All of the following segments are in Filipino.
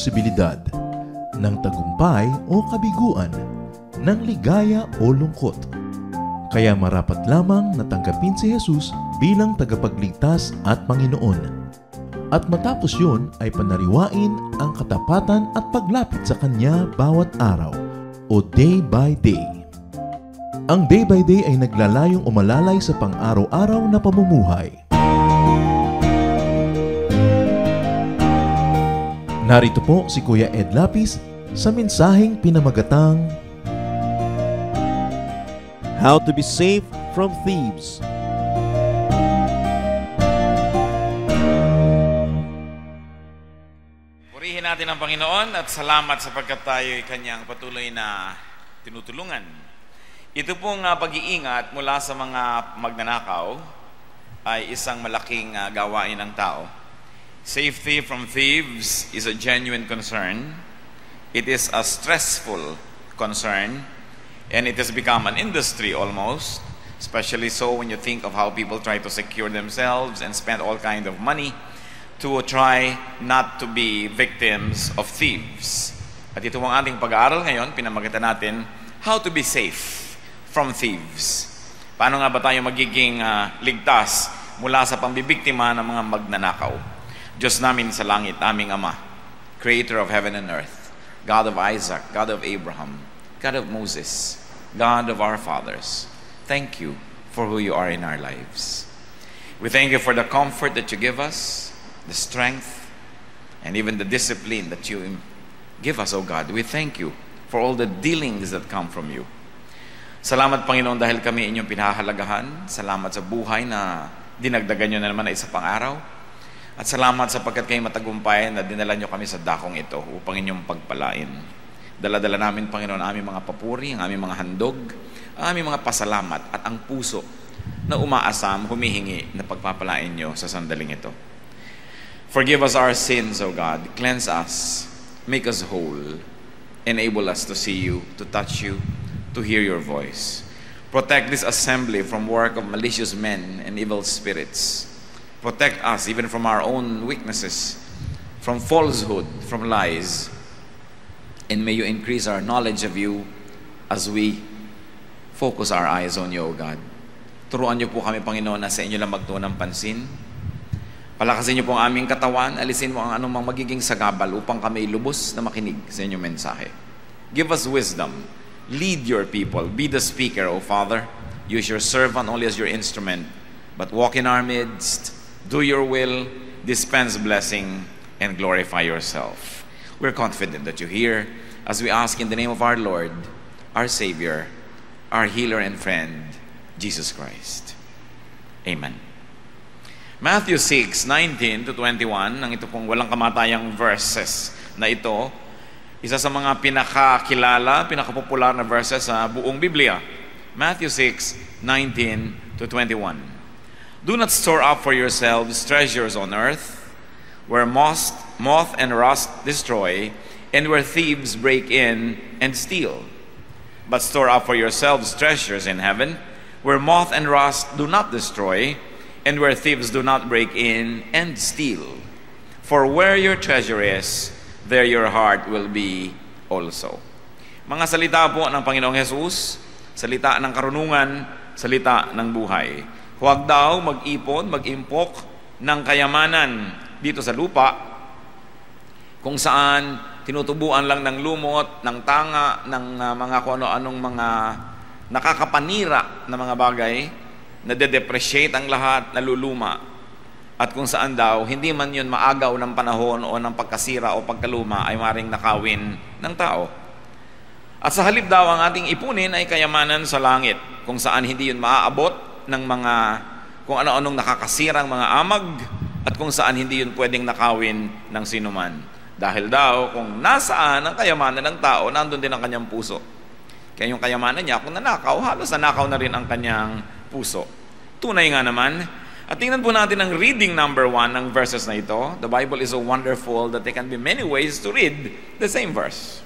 posibilidad, ng tagumpay o kabiguan, ng ligaya o lungkot. Kaya marapat lamang na tanggapin si Jesus bilang tagapagligtas at Panginoon. At matapos yun ay panariwain ang katapatan at paglapit sa Kanya bawat araw o day by day. Ang day by day ay naglalayong umalalay sa pang-araw-araw na pamumuhay. Narito po si Kuya Ed Lapis sa mensaheng pinamagatang How to be safe from thieves. Purihin natin ang Panginoon at salamat sapagkat tayo ay Kanyang patuloy na tinutulungan. Ito pong pag-iingat mula sa mga magnanakaw ay isang malaking gawain ng tao. Safety from thieves is a genuine concern. It is a stressful concern, and it has become an industry almost, especially so when you think of how people try to secure themselves and spend all kind of money to try not to be victims of thieves. At ito ang ating pag-aaral ngayon, pinamagatan natin, how to be safe from thieves. Paano nga ba tayo magiging ligtas mula sa pambibiktima ng mga magnanakaw? Diyos namin sa langit, aming Ama, Creator of heaven and earth, God of Isaac, God of Abraham, God of Moses, God of our fathers, thank you for who you are in our lives. We thank you for the comfort that you give us, the strength, and even the discipline that you give us, O God. We thank you for all the dealings that come from you. Salamat, Panginoon, dahil kami inyong pinahahalagahan. Salamat sa buhay na dinagdagan nyo na naman na isa pang araw. At salamat sapagkat kayo matagumpay na dinala nyo kami sa dakong ito upang inyong pagpalain. Dala-dala namin, Panginoon, aming mga papuri, ang aming mga handog, ang aming mga pasalamat at ang puso na umaasam, humihingi na pagpapalain nyo sa sandaling ito. Forgive us our sins, O God. Cleanse us. Make us whole. Enable us to see you, to touch you, to hear your voice. Protect this assembly from work of malicious men and evil spirits. Protect us even from our own weaknesses, from falsehood, from lies. And may you increase our knowledge of you as we focus our eyes on you, O God. Turuan niyo po kami, Panginoon, na sa inyo lang magtuon ng pansin. Palakasin niyo po ang aming katawan. Alisin mo ang anumang magiging sagabal upang kami lubos na makinig sa inyong mensahe. Give us wisdom. Lead your people. Be the speaker, O Father. Use your servant only as your instrument. But walk in our midst. Do your will. Dispense blessing and glorify yourself. We're confident that you hear as we ask in the name of our Lord, our Savior, our healer and friend, Jesus Christ. Amen. Matthew 6:19 to 21, ang ito pong walang kamatayang verses na ito, isa sa mga pinakakilala, pinakapopular na verses sa buong Biblia. Matthew 6:19 to 21. Do not store up for yourselves treasures on earth, where moth and rust destroy, and where thieves break in and steal. But store up for yourselves treasures in heaven, where moth and rust do not destroy, and where thieves do not break in and steal. For where your treasure is, there your heart will be also. Mga salita po ng Panginoong Jesus, salita ng karunungan, salita ng buhay. Huwag daw mag-ipon, mag-impok ng kayamanan dito sa lupa, kung saan tinutubuan lang ng lumot, ng tanga, ng mga kung ano-anong mga nakakapanira na mga bagay, nade-depreciate ang lahat, naluluma. At kung saan daw, hindi man yun maagaw ng panahon o ng pagkasira o pagkaluma ay maring nakawin ng tao. At sa halip daw, ang ating ipunin ay kayamanan sa langit, kung saan hindi yun maaabot ng mga kung ano-anong nakakasirang mga amag, at kung saan hindi yun pwedeng nakawin ng sinuman. Dahil daw, kung nasaan ang kayamanan ng tao, nandun din ang kanyang puso. Kaya yung kayamanan niya, kung nanakaw, halos nanakaw na rin ang kanyang puso. Tunay nga naman. At tingnan po natin ang reading number 1 ng verses na ito. The Bible is so wonderful that there can be many ways to read the same verse.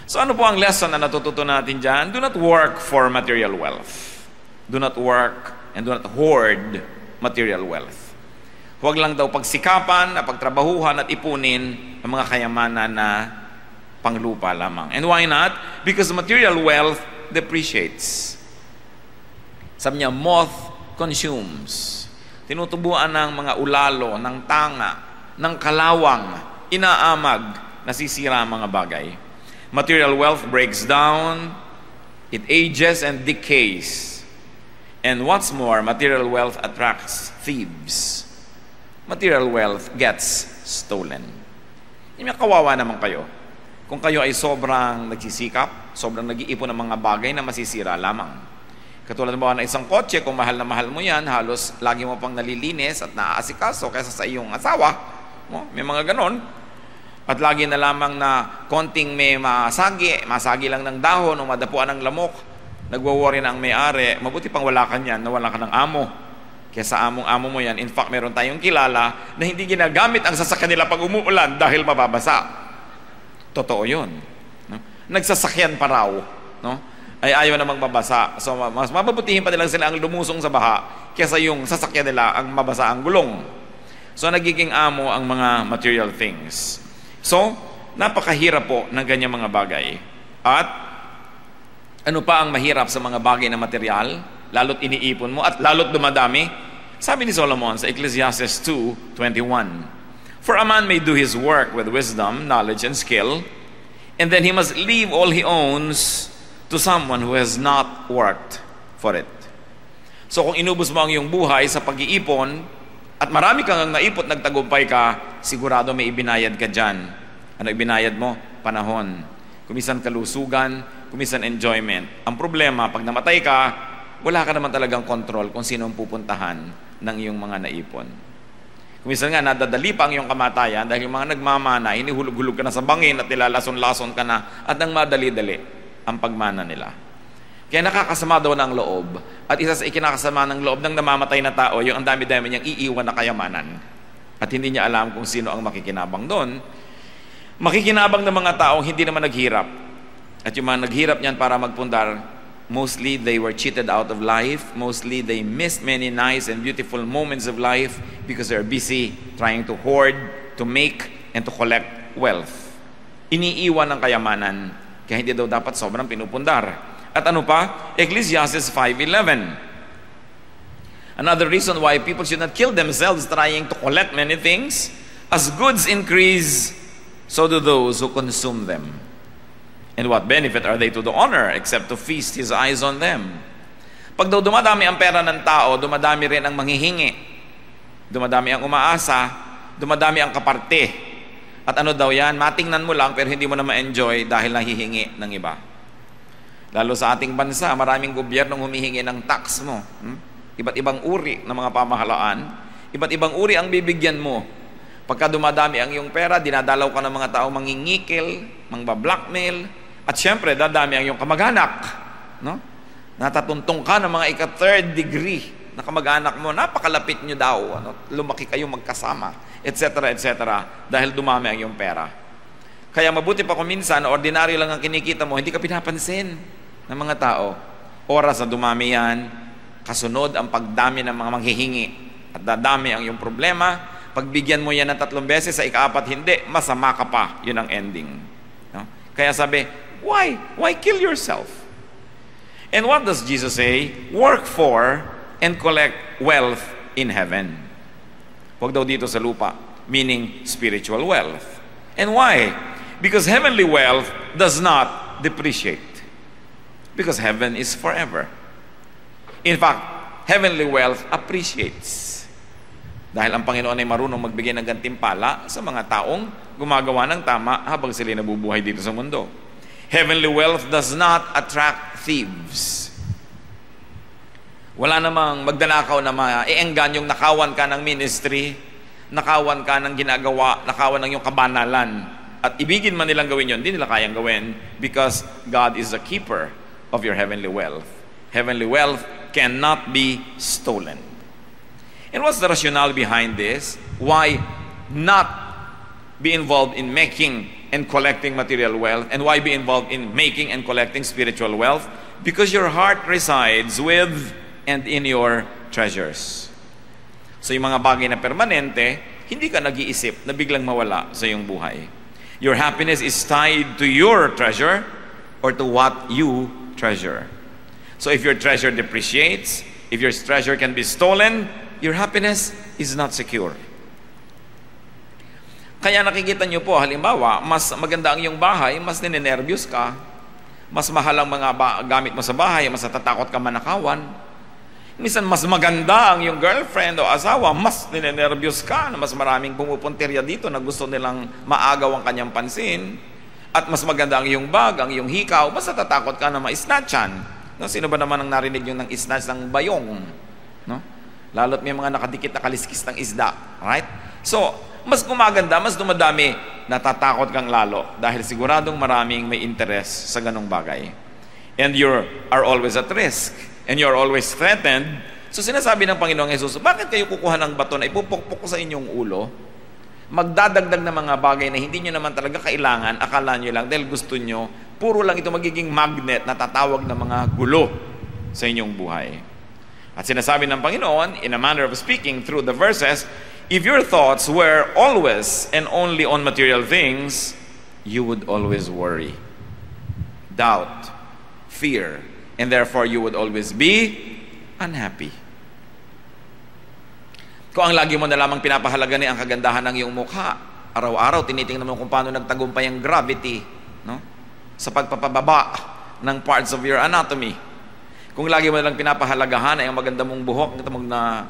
So ano po ang lesson na natututo natin dyan? Do not work for material wealth. Do not work and do not hoard material wealth. Huwag lang daw pagsikapan, na pagtrabahuhan at ipunin ang mga kayamanan na panglupa lamang. And why not? Because material wealth depreciates. Sabi niya, moth consumes. Tinutubuan ng mga ulalo, ng tanga, ng kalawang, inaamag, nasisira ang mga bagay. Material wealth breaks down, it ages and decays. And what's more, material wealth attracts thieves. Material wealth gets stolen. Yung kawawa naman kayo. Kung kayo ay sobrang nagsisikap, sobrang nag-iipon ng mga bagay na masisira lamang. Katulad ng isang kotse, kung mahal na mahal mo yan, halos lagi mo pang nalilinis at naaasikaso kaysa sa iyong asawa. May mga ganon. At lagi na lamang na konting may masagi lang ng dahon o madapuan ng lamok, nagwo-worry na ang may-ari, mabuti pang wala ka niyan, na wala ka ng amo. Kesa amo mo yan. In fact, meron tayong kilala na hindi ginagamit ang sasakyan nila pag umuulan dahil mababasa. Totoo yun. No? Nagsasakyan pa raw. No? Ay ayaw namang mabasa. So, mas mababutihin pa nilang sila ang lumusong sa baha kesa yung sasakyan nila ang mabasa ang gulong. So, nagiging amo ang mga material things. So, napakahirap po ng ganyang mga bagay. At, ano pa ang mahirap sa mga bagay na material? Lalo't iniipon mo at lalo't dumadami. Sabi ni Solomon sa Ecclesiastes 2:21, "For a man may do his work with wisdom, knowledge, and skill, and then he must leave all he owns to someone who has not worked for it." So kung inubos mo ang iyong buhay sa pag-iipon at marami kang naipot, nagtagumpay ka, sigurado may ibinayad ka dyan. Ano ibinayad mo? Panahon. Kumisan kalusugan, kumisan enjoyment. Ang problema, pag namatay ka, wala ka naman talagang control kung sino ang pupuntahan ng iyong mga naipon. Kumisan nga, nadadali pa ang iyong kamatayan dahil yung mga nagmamana, hinihulog-hulog ka na sa bangin at nilalason-lason ka na at nang madali-dali ang pagmana nila. Kaya nakakasama daw ng loob. At isa sa ikinakasama ng loob ng namamatay na tao, yung ang dami-dami niyang iiwan na kayamanan. At hindi niya alam kung sino ang makikinabang doon. Makikinabang ng mga taong hindi naman naghirap. At yung mga naghirap niyan para magpundar, mostly they were cheated out of life. Mostly they missed many nice and beautiful moments of life because they're busy trying to hoard, to make, and to collect wealth. Iniiwan ng kayamanan, kaya hindi daw dapat sobrang pinupundar. At ano pa? Ecclesiastes 5:11. Another reason why people should not kill themselves trying to collect many things. As goods increase, so do those who consume them. And what benefit are they to the owner except to feast his eyes on them? Pag daw dumadami ang pera ng tao, dumadami rin ang manghihingi. Dumadami ang umaasa, dumadami ang kaparte. At ano daw yan? Matingnan mo lang pero hindi mo na ma-enjoy dahil nahihingi ng iba. Lalo sa ating bansa, maraming gobyernong humihingi ng tax mo. Iba't ibang uri ng mga pamahalaan. Iba't ibang uri ang bibigyan mo. Pagka dumadami ang iyong pera, dinadalaw ka ng mga tao mangingikil, mangba-blackmail, at syempre, dadami ang iyong kamag-anak. No? Natatuntong ka ng mga ika-third degree na kamag-anak mo, napakalapit nyo daw, lumaki kayo magkasama, etc., etc., dahil dumami ang iyong pera. Kaya mabuti pa kung minsan, ordinaryo lang ang kinikita mo, hindi ka pinapansin ng mga tao. Oras na dumami yan, kasunod ang pagdami ng mga manghihingi, at dadami ang iyong problema. Pagbigyan mo yan ng 3 beses, sa ika-4 hindi, masama ka pa. Yun ang ending. No? Kaya sabi, why kill yourself? And what does Jesus say? Work for and collect wealth in heaven. Huwag daw dito sa lupa, meaning spiritual wealth. And why? Because heavenly wealth does not depreciate. Because heaven is forever. In fact, heavenly wealth appreciates. Dahil ang Panginoon ay marunong magbigay ng gantimpala sa mga taong gumagawa ng tama habang sila nabubuhay dito sa mundo. Heavenly wealth does not attract thieves. Wala namang magdanakaw na maiengganyong nakawan ka ng ministry, nakawan ka ng ginagawa, nakawan ng iyong kabanalan. At ibigin man nilang gawin yun, hindi nila kayang gawin because God is the keeper of your heavenly wealth. Heavenly wealth cannot be stolen. And what's the rationale behind this? Why not be involved in making and collecting material wealth? And why be involved in making and collecting spiritual wealth? Because your heart resides with and in your treasures. So yung mga bagay na permanente, hindi ka nag-iisip na biglang mawala sa iyong buhay. Your happiness is tied to your treasure or to what you treasure. So if your treasure depreciates, if your treasure can be stolen, your happiness is not secure. Kaya nakikita nyo po, halimbawa, mas maganda ang iyong bahay, mas ninenervyos ka, mas mahal ang mga gamit mo sa bahay, mas natatakot ka manakawan. Minsan mas maganda ang iyong girlfriend o asawa, mas ninenervyos ka na mas maraming pumupuntirya dito na gusto nilang maagaw ang kanyang pansin. At mas maganda ang iyong bag, ang iyong hikaw, mas natatakot ka na ma-snatchan. No? Sino ba naman ang narinig nyo ng snatch ng bayong? No? Lalo't may mga nakadikit na kaliskis ng isda. Right? So, mas gumaganda, mas dumadami, natatakot kang lalo dahil siguradong maraming may interest sa ganong bagay. And you are always at risk. And you're always threatened. So sinasabi ng Panginoong Jesus, bakit kayo kukuha ng bato na ipupukpok ko sa inyong ulo? Magdadagdag na mga bagay na hindi nyo naman talaga kailangan, akala nyo lang dahil gusto nyo, puro lang ito magiging magnet na tatawag ng mga gulo sa inyong buhay. At sinasabi ng Panginoon, in a manner of speaking through the verses, if your thoughts were always and only on material things, you would always worry, doubt, fear, and therefore you would always be unhappy. Kung ang lagi mo na lamang pinapahalaga ni ang kagandahan ng iyong mukha, araw-araw tinitingnan mo kung paano nagtagumpay ang gravity, no? Sa pagpapababa ng parts of your anatomy. Kung lagi mo na lang pinapahalagahan ay ang maganda mong buhok, na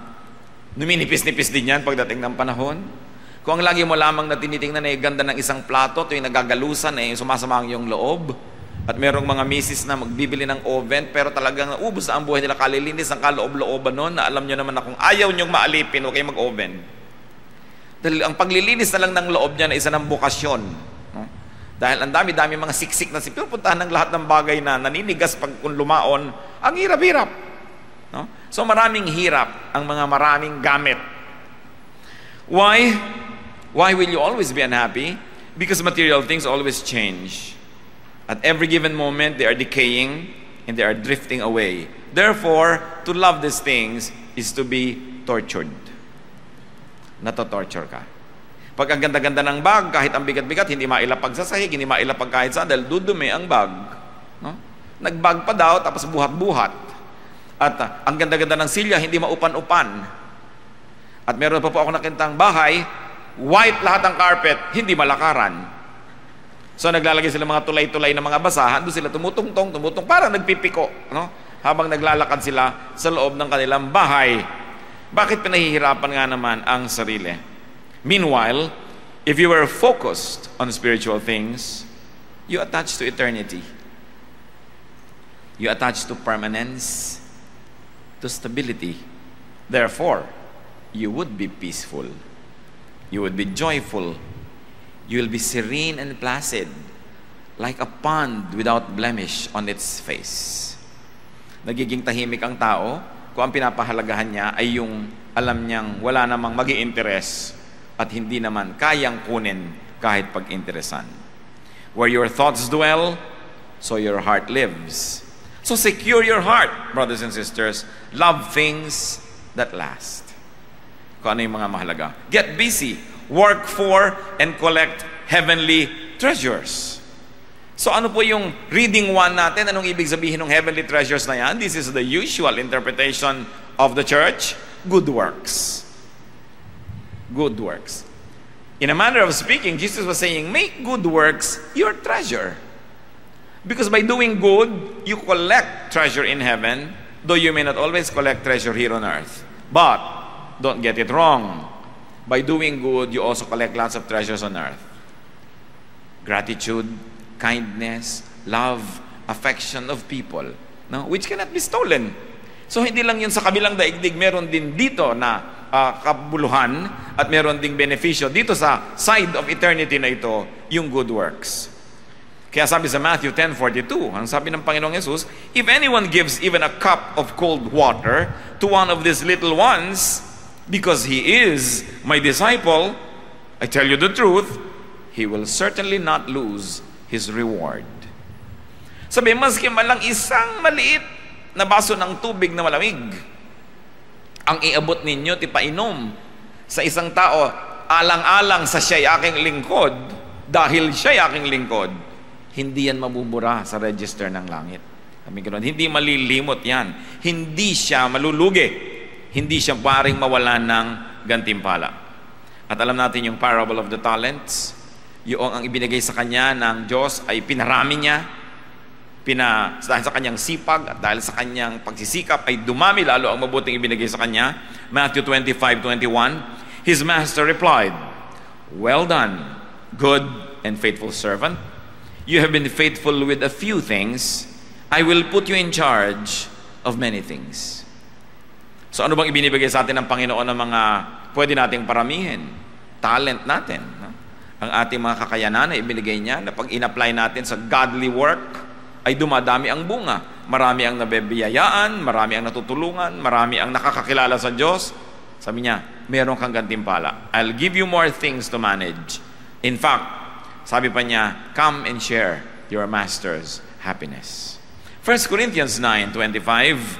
numinipis-nipis din yan pagdating ng panahon. Kung ang lagi mo lamang na tinitingnan ay ganda ng isang plato, tuwing nagagalusan ay sumasama ang iyong loob. At merong mga misis na magbibili ng oven pero talagang naubos ang buhay nila, kalilinis ang kaloob-looban noon na alam nyo naman na kung ayaw nyong maalipin, huwag kayong mag-oven. Dahil ang paglilinis na lang ng loob niya na isa ng bukasyon. No? Dahil ang dami-dami mga siksik na pinupuntahan ng lahat ng bagay na naninigas pag kung lumaon, ang hirap-hirap. No? So maraming hirap ang mga maraming gamit. Why? Why will you always be unhappy? Because material things always change. At every given moment, they are decaying and they are drifting away. Therefore, to love these things is to be tortured. Nato-torture ka. Pag ang ganda-ganda ng bag, kahit ang bigat-bigat, hindi mailapag sa sahig, hindi mailapag kahit saan, dahil dudumi ang bag. No? Nagbag pa daw, tapos buhat-buhat. At ang ganda-ganda ng silya, hindi maupan-upan. At meron pa po ako nakitang bahay, white lahat ang carpet, hindi malakaran. So naglalagay sila mga tulay-tulay na mga basahan, doon sila tumutungtong, parang nagpipiko, no? Habang naglalakad sila sa loob ng kanilang bahay. Bakit pinahihirapan nga naman ang sarili? Meanwhile, if you were focused on spiritual things, you attach to eternity. You attach to permanence, to stability. Therefore, you would be peaceful. You would be joyful. You will be serene and placid, like a pond without blemish on its face. Nagiging tahimik ang tao kung ang pinapahalagahan niya ay yung alam niyang wala namang mag-i-interes at hindi naman kayang kunin kahit pag-interesan. Where your thoughts dwell, so your heart lives. So secure your heart, brothers and sisters. Love things that last. Kung ano yung mga mahalaga. Get busy. Work for and collect heavenly treasures. So ano po yung reading one natin? Anong ibig sabihin ng heavenly treasures na yan? This is the usual interpretation of the church. Good works. Good works. In a manner of speaking, Jesus was saying, make good works your treasure. Because by doing good, you collect treasure in heaven, though you may not always collect treasure here on earth. But, don't get it wrong. By doing good, you also collect lots of treasures on earth. Gratitude, kindness, love, affection of people, no? Which cannot be stolen. So hindi lang yun sa kabilang daigdig, meron din dito na kabuluhan at meron ding benepisyo dito sa side of eternity na ito, yung good works. Kaya sabi sa Matthew 10:42, ang sabi ng Panginoong Jesus, if anyone gives even a cup of cold water to one of these little ones, because he is my disciple, I tell you the truth, he will certainly not lose his reward. Sabi, maski man lang isang maliit na baso ng tubig na malamig, Ang iabot ninyo, ti painom sa isang tao, alang-alang sa siya'y aking lingkod, dahil siya'y aking lingkod, hindi yan mabubura sa register ng langit. Sabi ko, hindi malilimot yan. Hindi siya malulugi. Hindi siya paring mawalan ng gantimpala. At alam natin yung parable of the talents, yung ang ibinigay sa kanya ng Diyos ay pinarami niya, dahil sa kanyang sipag at dahil sa kanyang pagsisikap ay dumami lalo ang mabuting ibinigay sa kanya. Matthew 25:21, His master replied, "Well done, good and faithful servant. You have been faithful with a few things. I will put you in charge of many things." So ano bang ibinibigay sa atin ng Panginoon ng mga pwede nating paramihin? Talent natin. No? Ang ating mga kakayanan na ibinigay niya na pag in-apply natin sa godly work, ay dumadami ang bunga. Marami ang nabebiyayaan, marami ang natutulungan, marami ang nakakakilala sa Diyos. Sabi niya, meron kang gantimpala. I'll give you more things to manage. In fact, sabi pa niya, come and share your master's happiness. 1 Corinthians 9:25,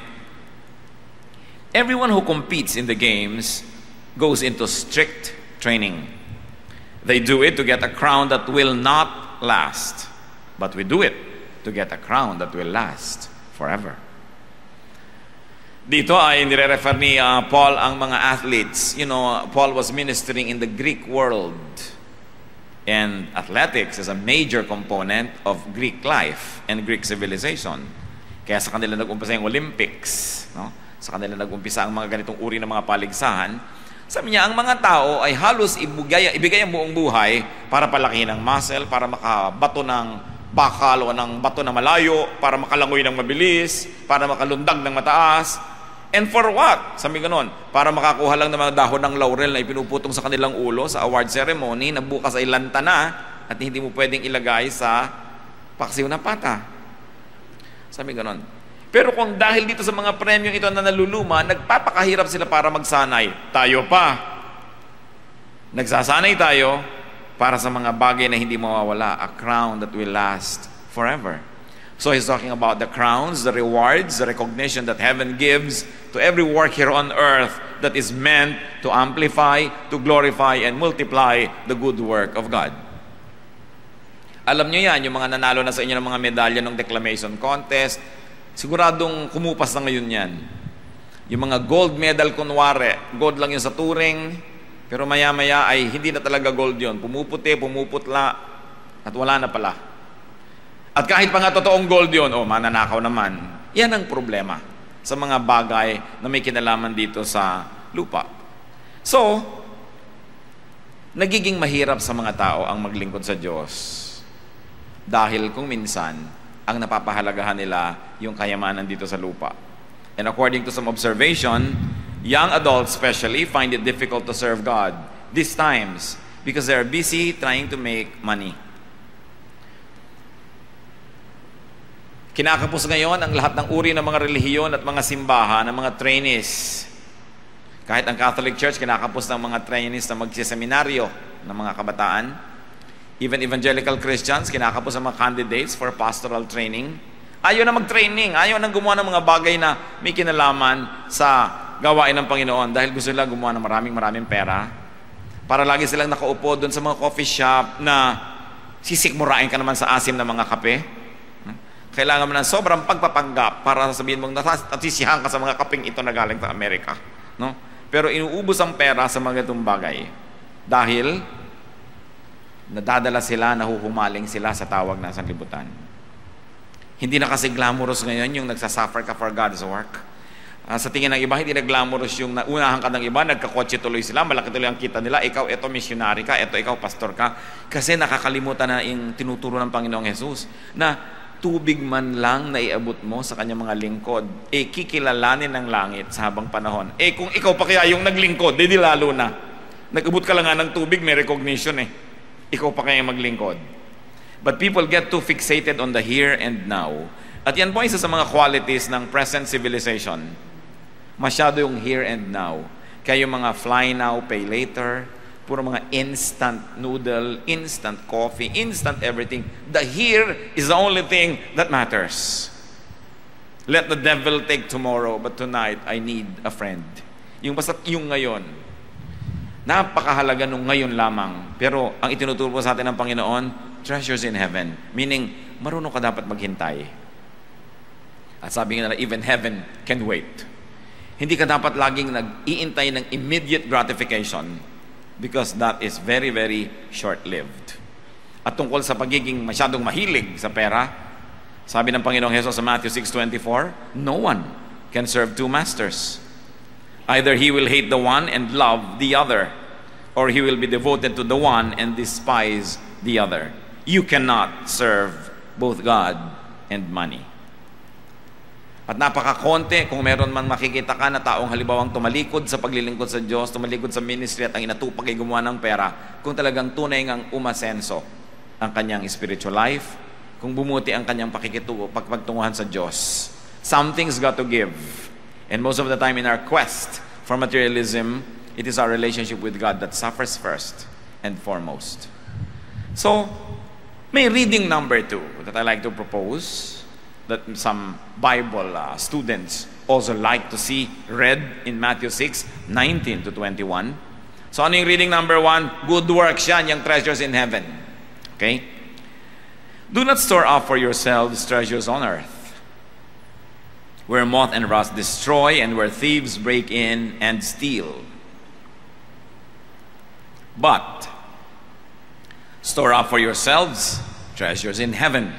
everyone who competes in the games goes into strict training. They do it to get a crown that will not last, but we do it to get a crown that will last forever. Dito ay nire-refer ni Paul ang mga athletes. You know, Paul was ministering in the Greek world, and athletics is a major component of Greek life and Greek civilization. Kaya sa kanila nag-umpisa yung Olympics, no? Sa kanila nag-umpisa ang mga ganitong uri ng mga paligsahan. Sabi niya, ang mga tao ay halos ibigay ang buong buhay para palakihin ang muscle, para makabato ng bakal o ng bato na malayo, para makalangoy ng mabilis, para makalundag ng mataas. And for what? Sabi ganon, para makakuha lang ng mga dahon ng laurel na ipinuputong sa kanilang ulo sa award ceremony na bukas ay lanta na at hindi mo pwedeng ilagay sa paksiw na pata. Sabi ganon. Pero kung dahil dito sa mga premyong ito na naluluma, nagpapakahirap sila para magsanay, tayo pa. Nagsasanay tayo para sa mga bagay na hindi mawawala, a crown that will last forever. So he's talking about the crowns, the rewards, the recognition that heaven gives to every work here on earth that is meant to amplify, to glorify, and multiply the good work of God. Alam nyo yan, yung mga nanalo na sa inyo ng mga medalya ng declamation contest, siguradong kumupas na ngayon yan. Yung mga gold medal kunwari, gold lang yun sa touring, pero maya-maya ay hindi na talaga gold yun. Pumuputi, pumuputla, at wala na pala. At kahit pa nga totoong gold yun, mananakaw naman. Yan ang problema sa mga bagay na may kinalaman dito sa lupa. So, nagiging mahirap sa mga tao ang maglingkod sa Diyos. Dahil kung minsan, ang napapahalagahan nila yung kayamanan dito sa lupa. And according to some observation, young adults especially find it difficult to serve God these times because they are busy trying to make money. Kinakapos ngayon ang lahat ng uri ng mga relihiyon at mga simbahan, ng mga trainees. Kahit ang Catholic Church, kinakapos ng mga trainees na magsiseminaryo ng mga kabataan. Even evangelical Christians, kinakapos ang mga candidates for pastoral training. Ayaw na mag-training, ayaw na gumawa ng mga bagay na may kinalaman sa gawain ng Panginoon dahil gusto nila gumawa ng maraming pera para lagi silang nakaupo doon sa mga coffee shop na sisikmurain ka naman sa asim ng mga kape. Kailangan mo ng sobrang pagpapanggap para sabihin mong natisisihan ka sa mga kapeng ito na galing sa Amerika. No? Pero inuubos ang pera sa mga itong bagay dahil nadadala sila, nahuhumaling sila sa tawag ng sanlibutan. Hindi na kasi glamorous ngayon yung nagsasuffer ka for God's work. Sa tingin ng iba, hindi na glamorous yung naunahan ka ng iba, nagkakotse tuloy sila, malaki tuloy ang kita nila, ikaw, eto missionary ka, eto ikaw pastor ka. Kasi nakakalimutan na yung tinuturo ng Panginoong Jesus na tubig man lang na iabot mo sa kanyang mga lingkod, kikilalanin ng langit sa habang panahon. Kung ikaw pa kaya yung naglingkod, di lalo na. Nag-abot ka lang nga ng tubig, may recognition Ikaw pa kaya maglingkod. But people get too fixated on the here and now. At yan po isa sa mga qualities ng present civilization. Masyado yung here and now. Kaya yung mga fly now, pay later, puro mga instant noodle, instant coffee, instant everything. The here is the only thing that matters. Let the devil take tomorrow, but tonight I need a friend. Yung basta yung ngayon. Napakahalaga nung ngayon lamang. Pero ang itinuturo po sa atin ng Panginoon, treasures in heaven. Meaning, marunong ka dapat maghintay. At sabi nga nila, even heaven can wait. Hindi ka dapat laging nag-iintay ng immediate gratification because that is very, very short-lived. At tungkol sa pagiging masyadong mahilig sa pera, sabi ng Panginoong Hesus sa Matthew 6:24, no one can serve two masters. Either he will hate the one and love the other, or he will be devoted to the one and despise the other. You cannot serve both God and money. At napakakonte kung meron man makikita ka na taong halimbawang tumalikod sa paglilingkod sa Diyos, tumalikod sa ministry at ang inatupag ay gumawa ng pera, kung talagang tunay ngang umasenso ang kanyang spiritual life, kung bumuti ang kanyang pagtunguhan sa Diyos. Something's got to give. And most of the time in our quest for materialism, it is our relationship with God that suffers first and foremost. So, may reading number 2 that I like to propose that some Bible students also like to see read in Matthew 6:19 to 21. So, ano yung reading number 1? Good works yan, yung treasures in heaven. Okay? Do not store up for yourselves treasures on earth, where moth and rust destroy, and where thieves break in and steal. But store up for yourselves treasures in heaven,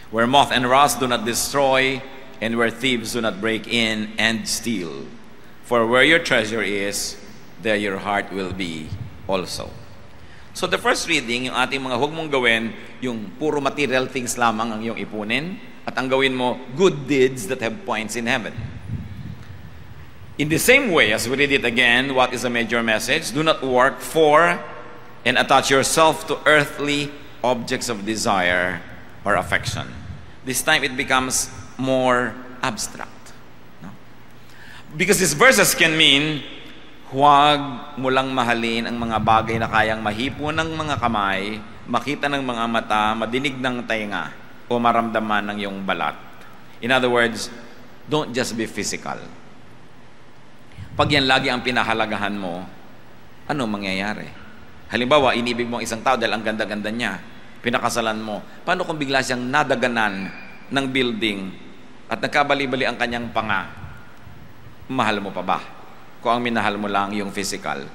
where moth and rust do not destroy, and where thieves do not break in and steal. For where your treasure is, there your heart will be also. So the first reading, yung ating mga huwag mong gawin, yung puro material things lamang ang iyong ipunin, at ang gawin mo, good deeds that have points in heaven. In the same way, as we read it again, what is the major message? Do not work for and attach yourself to earthly objects of desire or affection. This time it becomes more abstract. No? Because these verses can mean, huwag mo lang mahalin ang mga bagay na kayang mahipo ng mga kamay, makita ng mga mata, madinig ng tainga, o maramdaman ng iyong balat. In other words, don't just be physical. Pag yan lagi ang pinahalagahan mo, ano mangyayari? Halimbawa, inibig mo ang isang tao dahil ang ganda-ganda niya, pinakasalan mo. Paano kung bigla siyang nadaganan ng building at nagkabali-bali ang kanyang panga? Mahal mo pa ba? Kung ang minahal mo lang yung physical.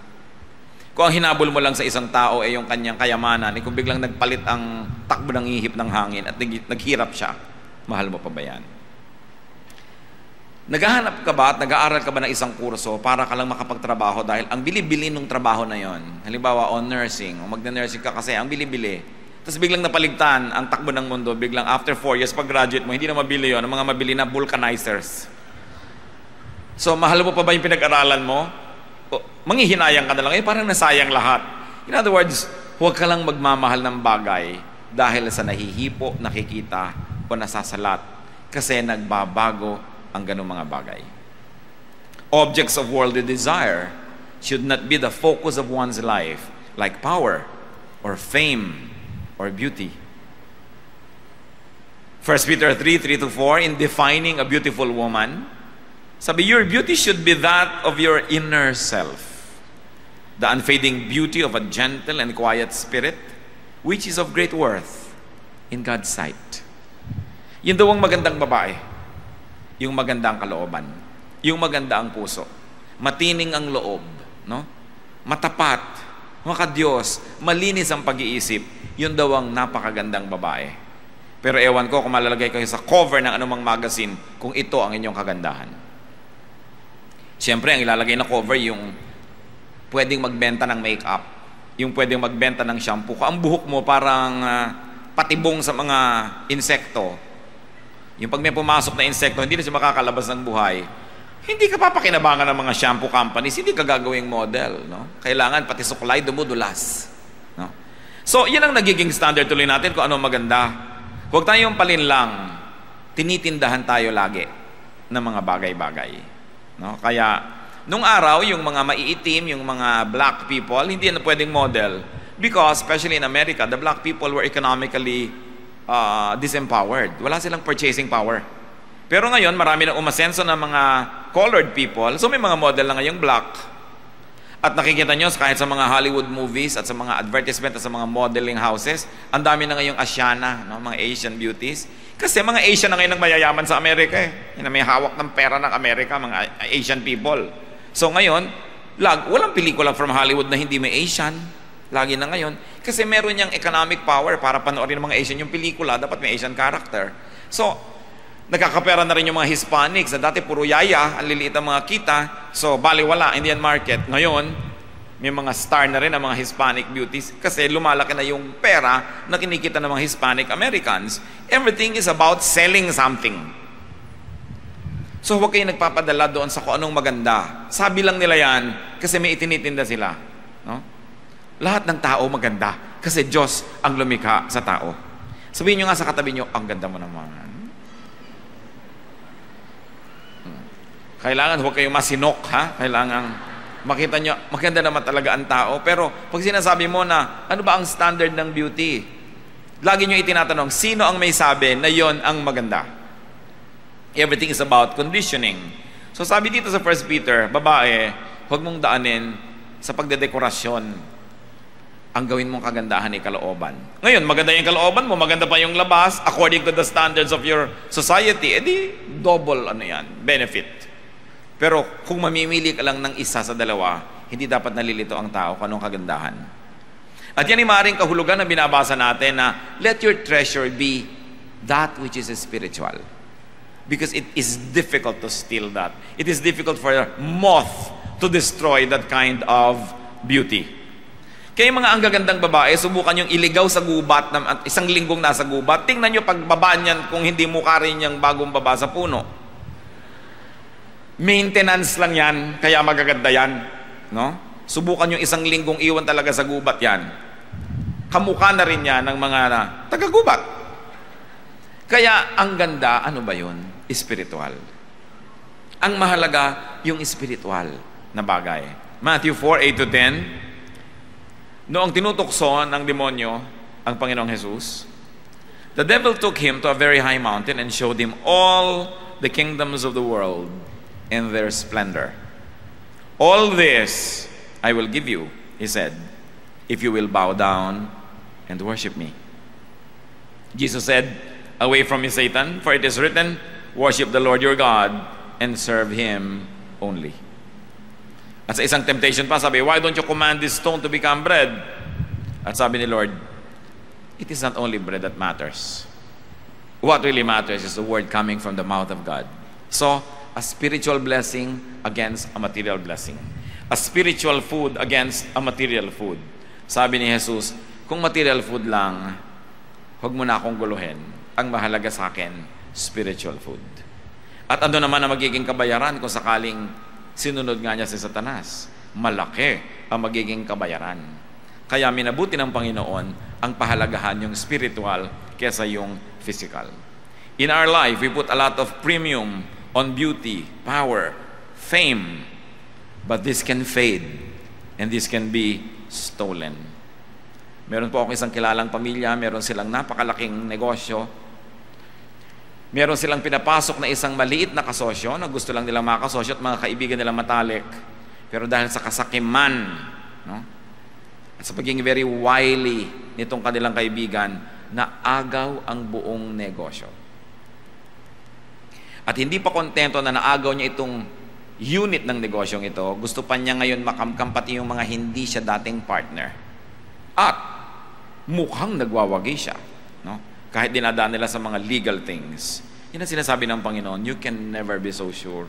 Kung ang hinabol mo lang sa isang tao ay yung kanyang kayamanan, kung biglang nagpalit ang takbo ng ihip ng hangin at naghirap siya, mahal mo pa ba yan? Naghahanap ka ba at nag-aaral ka ba ng isang kurso para ka lang makapagtrabaho dahil ang bili-bili ng trabaho na yon? Halimbawa, on nursing, o magna-nursing ka kasi ang bili-bili. Tapos biglang napaligtan ang takbo ng mundo, biglang after 4 years, pag-graduate mo, hindi na mabili yon, ang mga mabili na vulcanizers. So, mahal mo pa ba yung pinag-aralan mo? Manghihinayang ka na lang, parang nasayang lahat. In other words, huwag ka lang magmamahal ng bagay dahil sa nahihipo, nakikita, o nasasalat. Kasi nagbabago ang ganung mga bagay. Objects of worldly desire should not be the focus of one's life, like power, or fame, or beauty. 1 Peter 3:3-4, in defining a beautiful woman, sabi, your beauty should be that of your inner self, the unfading beauty of a gentle and quiet spirit, which is of great worth in God's sight. Yun daw ang magandang babae, yung maganda ang kalooban, yung maganda ang puso, matining ang loob, no? Matapat, makadiyos, malinis ang pag-iisip, yun daw ang napakagandang babae. Pero ewan ko kung malalagay kayo sa cover ng anumang magazine kung ito ang inyong kagandahan. Siyempre, ang ilalagay na cover yung pwedeng magbenta ng makeup, yung pwedeng magbenta ng shampoo. Kung ang buhok mo parang patibong sa mga insekto, yung pag may pumasok na insekto, hindi na siya makakalabas ng buhay, hindi ka papakinabangan ng mga shampoo companies, hindi ka gagawing model. No? Kailangan pati suklay dumudulas. No? So, yan ang nagiging standard tuloy natin kung ano maganda. Huwag tayong palinlang, tinitindahan tayo lagi ng mga bagay-bagay. No? Kaya, nung araw, yung mga maiitim, yung mga black people, hindi na pwedeng model. Because, especially in America, the black people were economically disempowered. Wala silang purchasing power. Pero ngayon, marami nang umasenso ng mga colored people. So may mga model na ngayong black. At nakikita nyo, kahit sa mga Hollywood movies at sa mga advertisement at sa mga modeling houses, ang dami na ngayong Asiana, no? Mga Asian beauties. Kasi mga Asian na ngayon ang mayayaman sa Amerika eh. Yan, may hawak ng pera ng Amerika, mga Asian people. So ngayon, walang pelikula from Hollywood na hindi may Asian. Lagi na ngayon. Kasi meron niyang economic power para panoorin ng mga Asian yung pelikula, dapat may Asian character. So, nagkakapera na rin yung mga Hispanics na dati puro yaya, ang liliit ang mga kita. So, baliwala, Indian market. Ngayon, may mga star na rin ang mga Hispanic beauties kasi lumalaki na yung pera na kinikita ng mga Hispanic Americans. Everything is about selling something. So, huwag kayong nagpapadala doon sa kung anong maganda. Sabi lang nila yan kasi may itinitinda sila. No? Lahat ng tao maganda kasi Diyos ang lumikha sa tao. Sabihin nyo nga sa katabi nyo, ang ganda mo naman. Kailangan huwag kayong masinok, ha? Kailangan makita nyo, maganda naman talaga ang tao. Pero pag sinasabi mo na, ano ba ang standard ng beauty? Lagi nyo itinatanong, sino ang may sabi na yon ang maganda? Everything is about conditioning. So sabi dito sa 1 Peter, babae, huwag mong daanin sa pagdedekorasyon. Ang gawin mong kagandahan ay kalooban. Ngayon, maganda yung kalooban mo, maganda pa yung labas, according to the standards of your society, edi double benefit. Pero kung mamimili ka lang ng isa sa dalawa, hindi dapat nalilito ang tao kung anong kagandahan. At yan ay maaaring kahulugan na binabasa natin na let your treasure be that which is spiritual. Because it is difficult to steal that. It is difficult for a moth to destroy that kind of beauty. Kaya mga ang gagandang babae, subukan yung iligaw sa gubat, isang linggong nasa gubat, tingnan nyo pagbaba niyan kung hindi mukha rin yung bagong baba sa puno. Maintenance lang yan, kaya magaganda yan. No? Subukan yung isang linggong iwan talaga sa gubat yan. Kamukha na rin yan ng mga taga-gubat. Kaya ang ganda, ano ba yun? Spiritual. Ang mahalaga, yung spiritual na bagay. Matthew 4:8-10, noong tinutokso ng demonyo ang Panginoong Jesus, the devil took him to a very high mountain and showed him all the kingdoms of the world and their splendor. All this I will give you, he said, if you will bow down and worship me. Jesus said, away from me, Satan, for it is written, worship the Lord your God and serve Him only. At sa isang temptation pa, sabi, why don't you command this stone to become bread? At sabi ni Lord, it is not only bread that matters. What really matters is the word coming from the mouth of God. So, a spiritual blessing against a material blessing. A spiritual food against a material food. Sabi ni Jesus, kung material food lang, huwag mo na akong guluhin. Ang mahalaga sa akin, spiritual food. At ano naman ang magiging kabayaran kung sakaling sinunod nga niya si Satanas? Malaki ang magiging kabayaran. Kaya minabuti ng Panginoon ang pahalagahan yung spiritual kesa yung physical. In our life, we put a lot of premium on beauty, power, fame. But this can fade and this can be stolen. Meron po ako isang kilalang pamilya, meron silang napakalaking negosyo. Meron silang pinapasok na isang maliit na kasosyo na gusto lang nilang makasosyo at mga kaibigan nilang matalik. Pero dahil sa kasakiman, no? At sa pagiging very wily nitong kanilang kaibigan, naagaw ang buong negosyo. At hindi pa kontento na naagaw niya itong unit ng negosyong ito, gusto pa niya ngayon makamkam pati yung mga hindi siya dating partner. At mukhang nagwawagi siya. No? Kahit dinadaan nila sa mga legal things. Yan ang sinasabi ng Panginoon, you can never be so sure.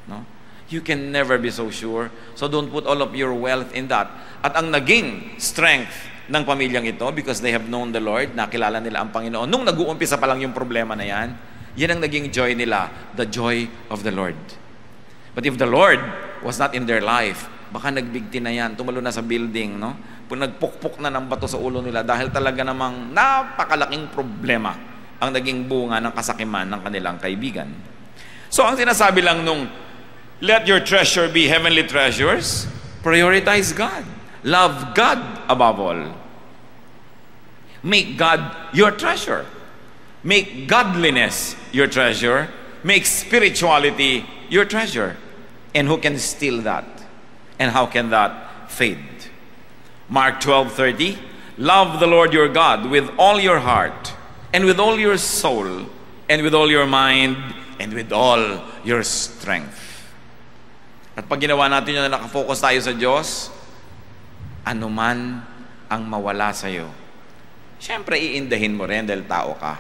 No? You can never be so sure. So don't put all of your wealth in that. At ang naging strength ng pamilyang ito, because they have known the Lord, nakilala nila ang Panginoon, nung nag-uumpisa pa lang yung problema na yan, yan ang naging joy nila, the joy of the Lord. But if the Lord was not in their life, baka nagbigti na yan, tumalo na sa building, no? Nagpukpok na ng bato sa ulo nila dahil talaga namang napakalaking problema ang naging bunga ng kasakiman ng kanilang kaibigan. So ang sinasabi lang nung let your treasure be heavenly treasures, prioritize God. Love God above all. Make God your treasure. Make godliness your treasure. Make spirituality your treasure. And who can steal that? And how can that fade? Mark 12:30, love the Lord your God with all your heart, and with all your soul, and with all your mind, and with all your strength. At pag ginawa natin yun na nakafocus tayo sa Diyos, anuman ang mawala sa'yo, siyempre iindahin mo rin dahil tao ka.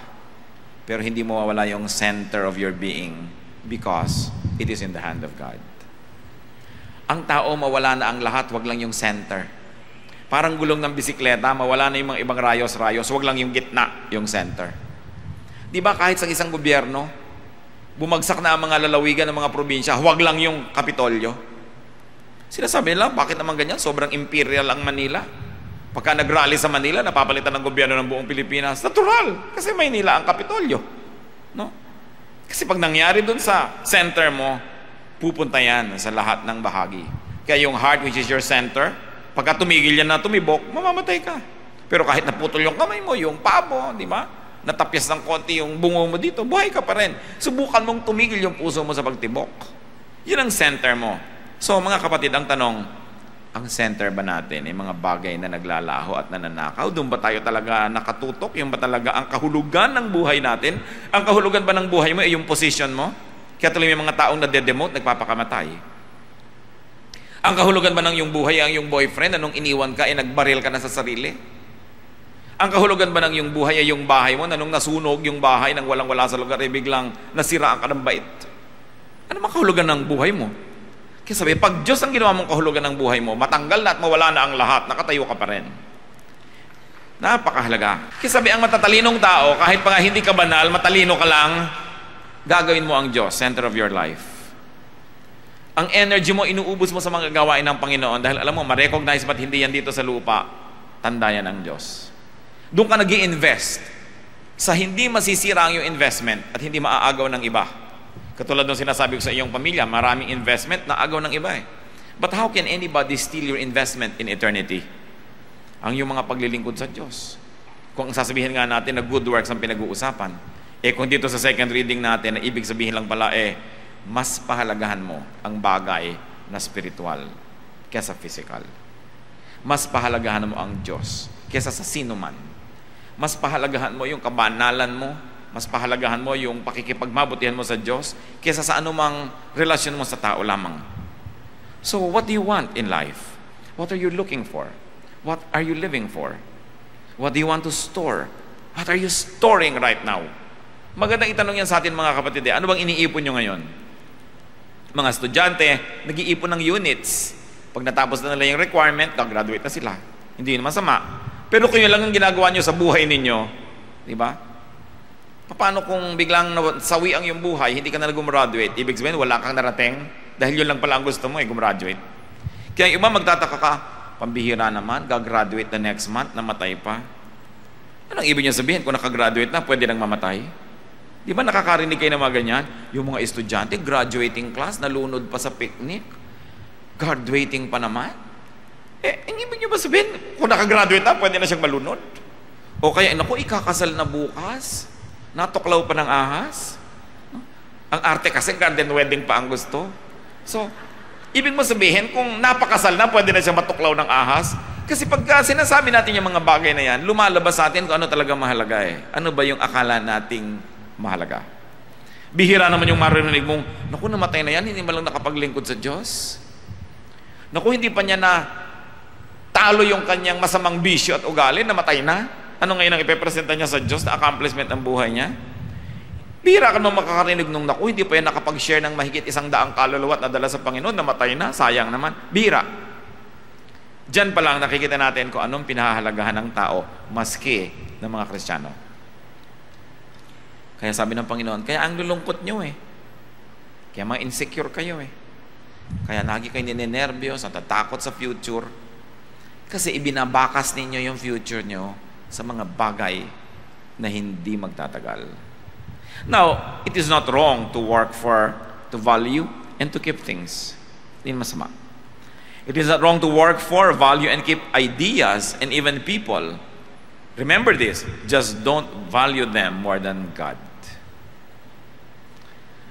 Pero hindi mo mawala yung center of your being because it is in the hand of God. Ang tao, mawala na ang lahat, wag lang yung center. Parang gulong ng bisikleta, mawala na yung mga ibang rayos-rayos, wag lang yung gitna, yung center. Di ba kahit sa isang gobyerno, bumagsak na ang mga lalawigan ng mga probinsya, wag lang yung Kapitolyo. Sinasabi nila, bakit naman ganyan? Sobrang imperial ang Manila. Pagka nag-rally sa Manila, napapalitan ng gobyerno ng buong Pilipinas. Natural, kasi Maynila ang Kapitolyo. No? Kasi pag nangyari dun sa center mo, pupunta yan sa lahat ng bahagi. Kaya yung heart, which is your center, pagka tumigil yan na tumibok, mamamatay ka. Pero kahit naputol yung kamay mo, yung pabo, di ba? Natapyas ng konti yung bungo mo dito, buhay ka pa rin. Subukan mong tumigil yung puso mo sa pagtibok. Yun ang center mo. So mga kapatid, ang tanong, ang center ba natin ay mga bagay na naglalaho at nananakaw? Doon ba tayo talaga nakatutok? Yung ba talaga ang kahulugan ng buhay natin? Ang kahulugan ba ng buhay mo ay yung position mo? Kaya tuloy may mga taong nade-demote, nagpapakamatay. Ang kahulugan ba ng yung buhay ang yung boyfriend, anong iniwan ka, nagbaril ka na sa sarili? Ang kahulugan ba ng yung buhay ay yung bahay mo, anong nasunog yung bahay nang walang-wala sa lugar, biglang nasiraan ka ng bait? Ano mang kahulugan ng buhay mo? Kaya sabi, pag Diyos ang ginawa mong kahulugan ng buhay mo, matanggal na at mawala na ang lahat, nakatayo ka pa rin. Napakahalaga. Kaya sabi, ang matatalinong tao, kahit pa nga hindi ka banal, matalino ka lang, gagawin mo ang Diyos, center of your life. Ang energy mo, inuubos mo sa mga gawain ng Panginoon dahil alam mo, ma-recognize ba't hindi yan dito sa lupa, tanda yan ng Diyos. Doon ka nag-i-invest sa hindi masisira ang iyong investment at hindi maaagaw ng iba. Katulad ng sinasabi ko sa iyong pamilya, maraming investment na agaw ng iba eh. But how can anybody steal your investment in eternity? Ang iyong mga paglilingkod sa Diyos. Kung ang sasabihin nga natin na good works ang pinag-uusapan, kung dito sa second reading natin, na ibig sabihin lang pala mas pahalagahan mo ang bagay na spiritual kesa physical. Mas pahalagahan mo ang Diyos kesa sa sino man. Mas pahalagahan mo yung kabanalan mo, mas pahalagahan mo yung pakikipagmabutihan mo sa Diyos kesa sa anumang relasyon mo sa tao lamang. So, what do you want in life? What are you looking for? What are you living for? What do you want to store? What are you storing right now? Magandang itanong yan sa atin mga kapatid. Ano bang iniipon nyo ngayon? Mga estudyante, nag-iipon ng units. Pag natapos na nila yung requirement, graduate na sila. Hindi naman sama. Pero kung yun lang ang ginagawa nyo sa buhay ninyo, di ba? Paano kung biglang sawi ang yung buhay, hindi ka na nag-graduate? Ibig sabihin, wala kang narating dahil yun lang pala ang gusto mo, gumraduate. Kaya yung iba magtataka ka, pambihira naman, gagraduate the next month, namatay pa. Anong ibig niya sabihin? Kung nakagraduate na, pwede nang mamatay? Di ba nakakarinig kayo ng mga ganyan? Yung mga estudyante, graduating class, nalunod pa sa picnic. Graduating pa naman. Ang ibig niya ba sabihin? Kung nakagraduate na, pwede na siyang malunod. O kaya, naku, ikakasal na bukas. Natuklaw pa ng ahas. Ang arte kasi garden wedding pa ang gusto. So, ibig mo sabihin, kung napakasal na, pwede na siya matuklaw ng ahas. Kasi pagka sinasabi natin yung mga bagay na yan, lumalabas sa atin kung ano talaga mahalaga eh. Ano ba yung akala nating mahalaga? Bihira naman yung marinig mong, naku, namatay na yan, hindi man lang nakapaglingkod sa Diyos. Naku, hindi pa niya na talo yung kanyang masamang bisyo at ugali, namatay na. Ano ngayon ang ipepresenta niya sa Diyos na accomplishment ng buhay niya? Bihira ka naman makakarinig nung, naku, hindi pa yan nakapag-share ng mahigit 100 kaluluwa at nadala sa Panginoon, namatay na, sayang naman. Bihira. Diyan pa lang nakikita natin kung anong pinahahalagahan ng tao maski ng mga Kristiyano. Kaya sabi ng Panginoon, kaya ang lulungkot nyo Kaya mga insecure kayo Kaya lagi kayo ninenervyos, natatakot sa future. Kasi ibinabakas ninyo yung future nyo sa mga bagay na hindi magtatagal. Now, it is not wrong to work to value, and to keep things. Hindi masama. It is not wrong to work for, value, and keep ideas and even people. Remember this, just don't value them more than God.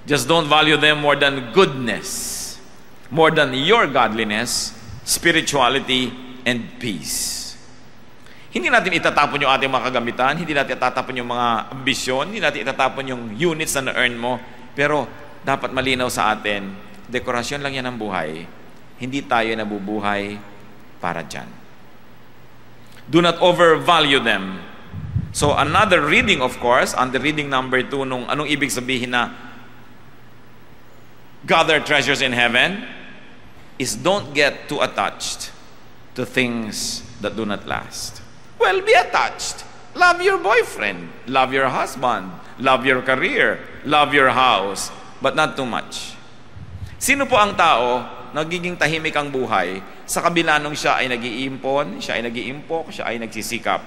Just don't value them more than goodness, more than your godliness, spirituality, and peace. Hindi natin itatapon yung ating mga kagamitan, hindi natin itatapon yung mga ambisyon, hindi natin itatapon yung units na na-earn mo, pero dapat malinaw sa atin, dekorasyon lang yan ng buhay. Hindi tayo nabubuhay para dyan. Do not overvalue them. So another reading, of course, on the reading number 2, nung anong ibig sabihin na gather treasures in heaven, is don't get too attached to things that do not last. Well, be attached. Love your boyfriend, love your husband, love your career, love your house, but not too much. Sino po ang tao nagiging tahimik ang buhay sa kabila nung siya ay nag-iimpon, siya ay nag-iimpok, siya ay nagsisikap?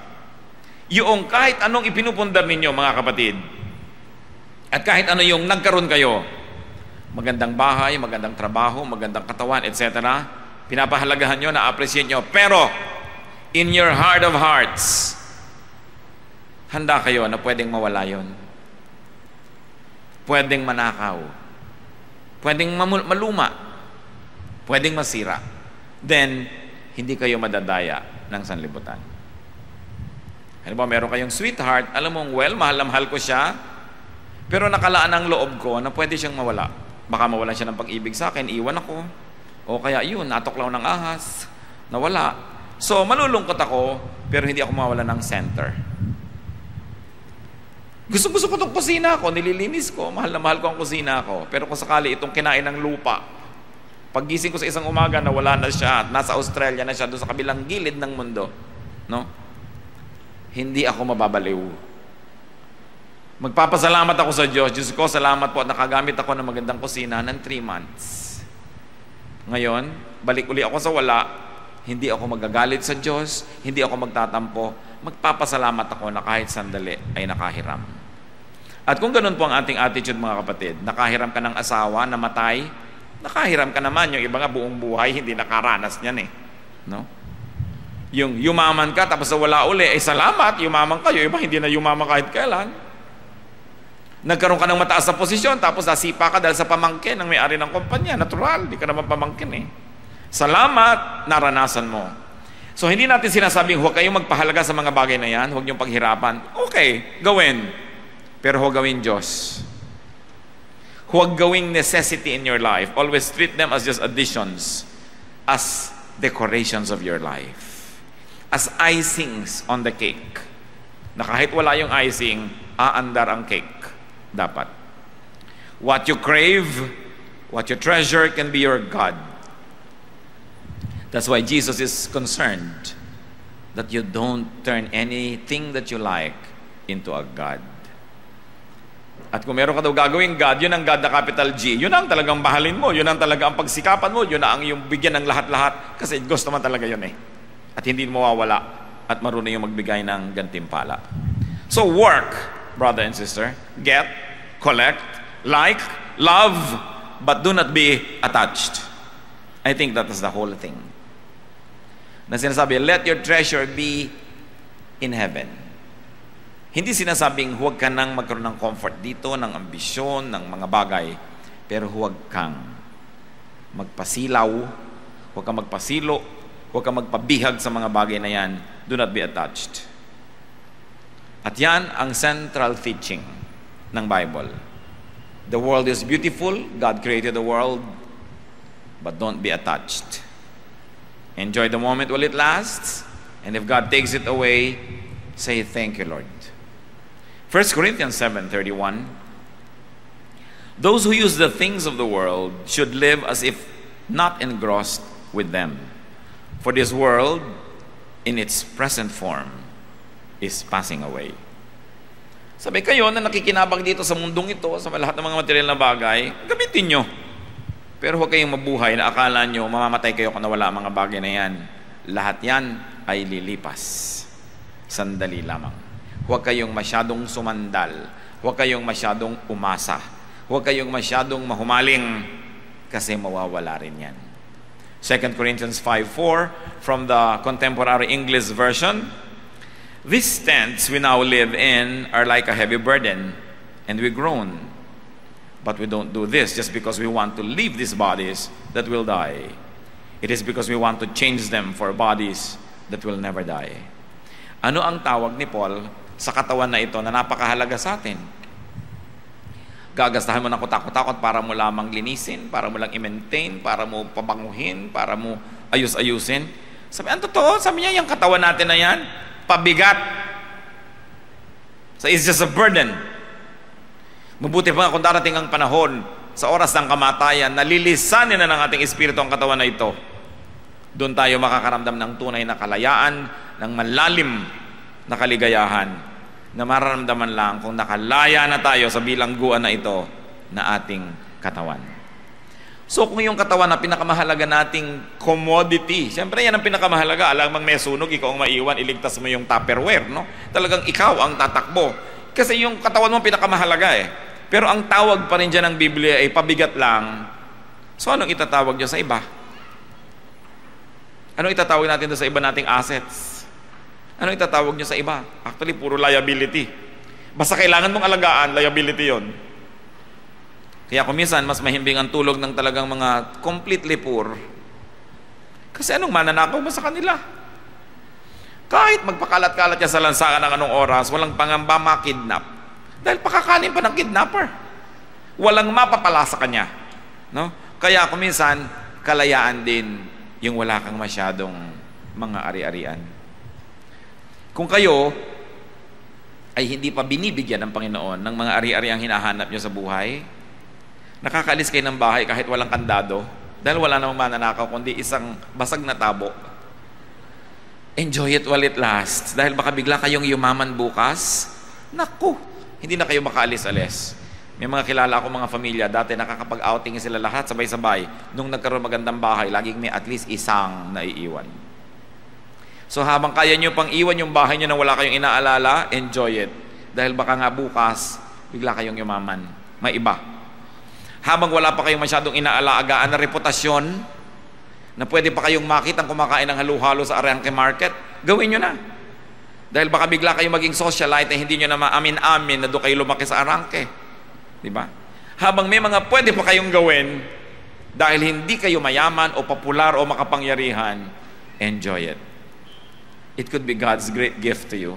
Yung kahit anong ipinupundar ninyo, mga kapatid, at kahit ano yung nagkaroon kayo, magandang bahay, magandang trabaho, magandang katawan, etc., pinapahalagahan nyo, na-appreciate nyo, pero in your heart of hearts, handa kayo na pwedeng mawala yun. Pwedeng manakaw. Pwedeng maluma. Pwedeng masira. Then, hindi kayo madadaya ng sanlibutan. Halimbawa, meron kayong sweetheart, alam mong, well, mahal na mahal ko siya, pero nakalaan ang loob ko na pwede siyang mawala. Baka mawalan siya ng pag-ibig sa akin, iwan ako. O kaya yun, natuklaw ng ahas, nawala. So, malulungkot ako, pero hindi ako mawala ng center. Gusto ko itong kusina ko, nililinis ko, mahal na mahal ko ang kusina ko. Pero kung sakali itong kinain ng lupa, paggising ko sa isang umaga, nawala na siya, nasa Australia na siya, doon sa kabilang gilid ng mundo. No? Hindi ako mababaliw. Magpapasalamat ako sa Diyos. Diyos ko, salamat po at nakagamit ako ng magandang kusina ng 3 months. Ngayon, balik uli ako sa wala. Hindi ako magagalit sa Diyos. Hindi ako magtatampo. Magpapasalamat ako na kahit sandali ay nakahiram. At kung ganun po ang ating attitude, mga kapatid, nakahiram ka ng asawa, namatay, nakahiram ka naman. Yung iba nga buong buhay, hindi nakaranas niyan eh. No? Yung yumaman ka, tapos wala uli, ay salamat, yumaman ka. Yung iba hindi na yumaman kahit kailan. Nagkaroon ka ng mataas na posisyon, tapos nasipa ka dahil sa pamangkin ng may-ari ng kumpanya. Natural, di ka naman pamangkin eh. Salamat, naranasan mo. So, hindi natin sinasabing huwag kayong magpahalaga sa mga bagay na yan, huwag niyong paghirapan. Okay, gawin. Pero huwag gawin Diyos. Huwag gawing necessity in your life. Always treat them as just additions, as decorations of your life, as icings on the cake. Na kahit wala yung icing, aandar ang cake. Dapat. What you crave, what you treasure can be your God. That's why Jesus is concerned that you don't turn anything that you like into a God. At kung meron ka daw gagawin God, yun ang God na capital G. Yun ang talagang bahalin mo. Yun ang talaga ang pagsikapan mo. Yun ang yung bigyan ng lahat-lahat. Kasi gusto man talaga yun eh. At hindi mawawala. At marunong yung magbigay ng gantimpala. So work, brother and sister. Get, collect, like, love, but do not be attached. I think that is the whole thing. Na sinasabi, let your treasure be in heaven. Hindi sinasabing huwag ka nang magkaroon ng comfort dito, ng ambisyon, ng mga bagay, pero huwag kang magpasilaw, huwag kang magpasilo, huwag kang magpabihag sa mga bagay na yan. Do not be attached. At yan ang central teaching ng Bible. The world is beautiful. God created the world. But don't be attached. Enjoy the moment while it lasts. And if God takes it away, say, thank you, Lord. 1 Corinthians 7:31. Those who use the things of the world should live as if not engrossed with them. For this world, in its present form, is passing away. Sabi kayo na nakikinabang dito sa mundong ito, sa lahat ng mga material na bagay, gamitin nyo. Pero huwag kayong mabuhay na akala nyo mamamatay kayo kung nawala ang mga bagay na yan. Lahat yan ay lilipas. Sandali lamang. Huwag kayong masyadong sumandal. Huwag kayong masyadong umasa. Huwag kayong masyadong mahumaling kasi mawawala rin yan. 2 Corinthians 5:4 from the Contemporary English Version. These tents we now live in are like a heavy burden, and we groan. But we don't do this just because we want to leave these bodies that will die. It is because we want to change them for bodies that will never die. Ano ang tawag ni Paul sa katawan na ito na napakahalaga sa atin? Gagastahan mo ng kutakot-takot para mo lamang linisin, para mo lang i-maintain, para mo pabanguhin, para mo ayus-ayusin. Sabi, ang totoo, sabi niya, yung katawan natin na yan, pabigat. So it's just a burden. Mabuti pa kung darating ang panahon sa oras ng kamatayan, nalilisanin na ng ating espiritu ang katawan na ito. Doon tayo makakaramdam ng tunay na kalayaan, ng malalim na kaligayahan, na mararamdaman lang kung nakalaya na tayo sa bilangguan na ito na ating katawan. So kung yung katawan na pinakamahalaga nating commodity, siyempre yan ang pinakamahalaga, alam mang may sunog, ikaw ang maiwan, iligtas mo yung Tupperware, no? Talagang ikaw ang tatakbo. Kasi yung katawan mo pinakamahalaga eh. Pero ang tawag pa rin dyan ng Biblia ay pabigat lang. So anong itatawag nyo sa iba? Anong itatawag natin doon sa iba nating assets? Anong itatawag nyo sa iba? Actually, puro liability. Basta kailangan mong alagaan, liability yon. Kaya kung minsan, mas mahimbing ang tulog ng talagang mga completely poor. Kasi anong mananakaw mo sa kanila? Kahit magpakalat-kalat yan sa lansangan ng anong oras, walang pangamba makidnap. Dahil pakakanin pa ng kidnapper. Walang mapapala sa kanya. No? Kaya kung minsan, kalayaan din yung wala kang masyadong mga ari-arian. Kung kayo ay hindi pa binibigyan ng Panginoon ng mga ari-ariang hinahanap nyo sa buhay, nakakaalis kayo ng bahay kahit walang kandado, dahil wala namang mananakaw kundi isang basag na tabo. Enjoy it while it lasts. Dahil baka bigla kayong yumaman bukas, naku, hindi na kayo makaalis-alis. May mga kilala ako mga pamilya, dati nakakapag-outing sila lahat sabay-sabay. Nung nagkaroon magandang bahay, laging may at least isang naiiwan. So habang kaya nyo pang iwan yung bahay nyo na wala kayong inaalala, enjoy it. Dahil baka nga bukas, bigla kayong yumaman. May iba. Habang wala pa kayong masyadong inaalagaan na reputasyon, na pwede pa kayong makitang kumakain ng halo-halo sa Arangke Market, gawin nyo na. Dahil baka bigla kayo maging socialite na hindi nyo na maamin-amin na doon kayo lumaki sa Arangke. Diba? Habang may mga pwede pa kayong gawin, dahil hindi kayo mayaman o popular o makapangyarihan, enjoy it. It could be God's great gift to you,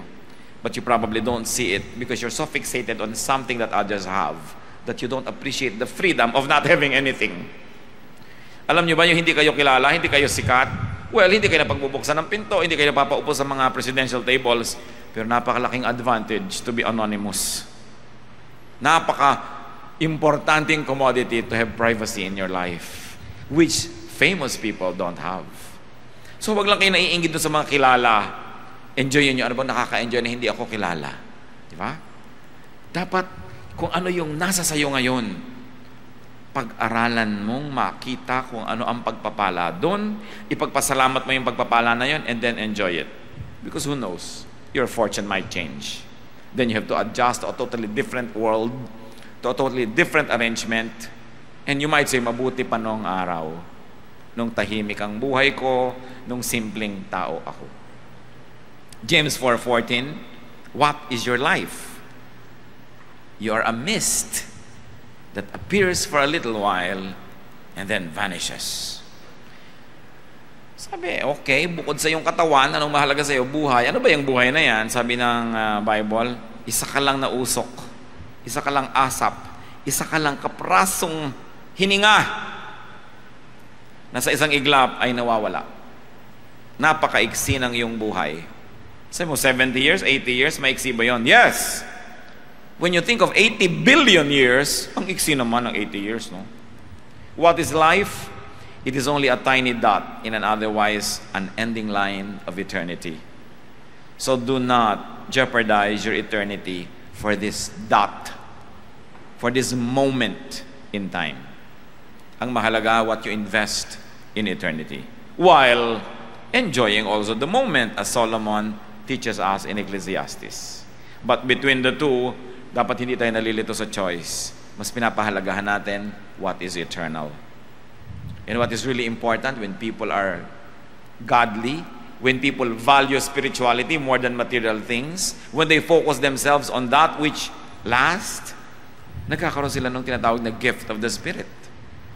but you probably don't see it because you're so fixated on something that others have that you don't appreciate the freedom of not having anything. Alam nyo ba yung hindi kayo kilala, hindi kayo sikat? Well, hindi kayo napagbubuksan ng pinto, hindi kayo napapaupo sa mga presidential tables, pero napakalaking advantage to be anonymous. Napaka-importanting commodity to have privacy in your life, which famous people don't have. So wag lang kayo naiinggit doon sa mga kilala. Enjoyin nyo. Ano ba nakaka-enjoy na hindi ako kilala? Di ba? Dapat kung ano yung nasa sayo ngayon, pag-aralan mong makita kung ano ang pagpapala doon, ipagpasalamat mo yung pagpapala na yun, and then enjoy it. Because who knows? Your fortune might change. Then you have to adjust to a totally different world, to a totally different arrangement, and you might say, mabuti pa noong araw, nung tahimik ang buhay ko, nung simpleng tao ako. James 4:14, what is your life? You are a mist that appears for a little while and then vanishes. Sabi, okay, bukod sa iyong katawan, anong mahalaga sa iyo? Buhay. Ano ba yung buhay na yan? Sabi ng Bible, isa ka lang na usok, isa ka lang asap, isa ka lang kaprasong hininga na sa isang iglap ay nawawala. Napakaiksi ng iyong buhay. Sabi mo, 70 years, 80 years, maiksi ba yun? Yes! When you think of 80 billion years, ang iksi naman ng 80 years, no? What is life? It is only a tiny dot in an otherwise unending line of eternity. So do not jeopardize your eternity for this dot, for this moment in time. Ang mahalaga, what you invest in eternity, while enjoying also the moment, as Solomon teaches us in Ecclesiastes. But between the two, dapat hindi tayo nalilito sa choice. Mas pinapahalagahan natin what is eternal. And what is really important when people are godly, when people value spirituality more than material things, when they focus themselves on that which lasts, nagkakaroon sila ng tinatawag na gift of the Spirit,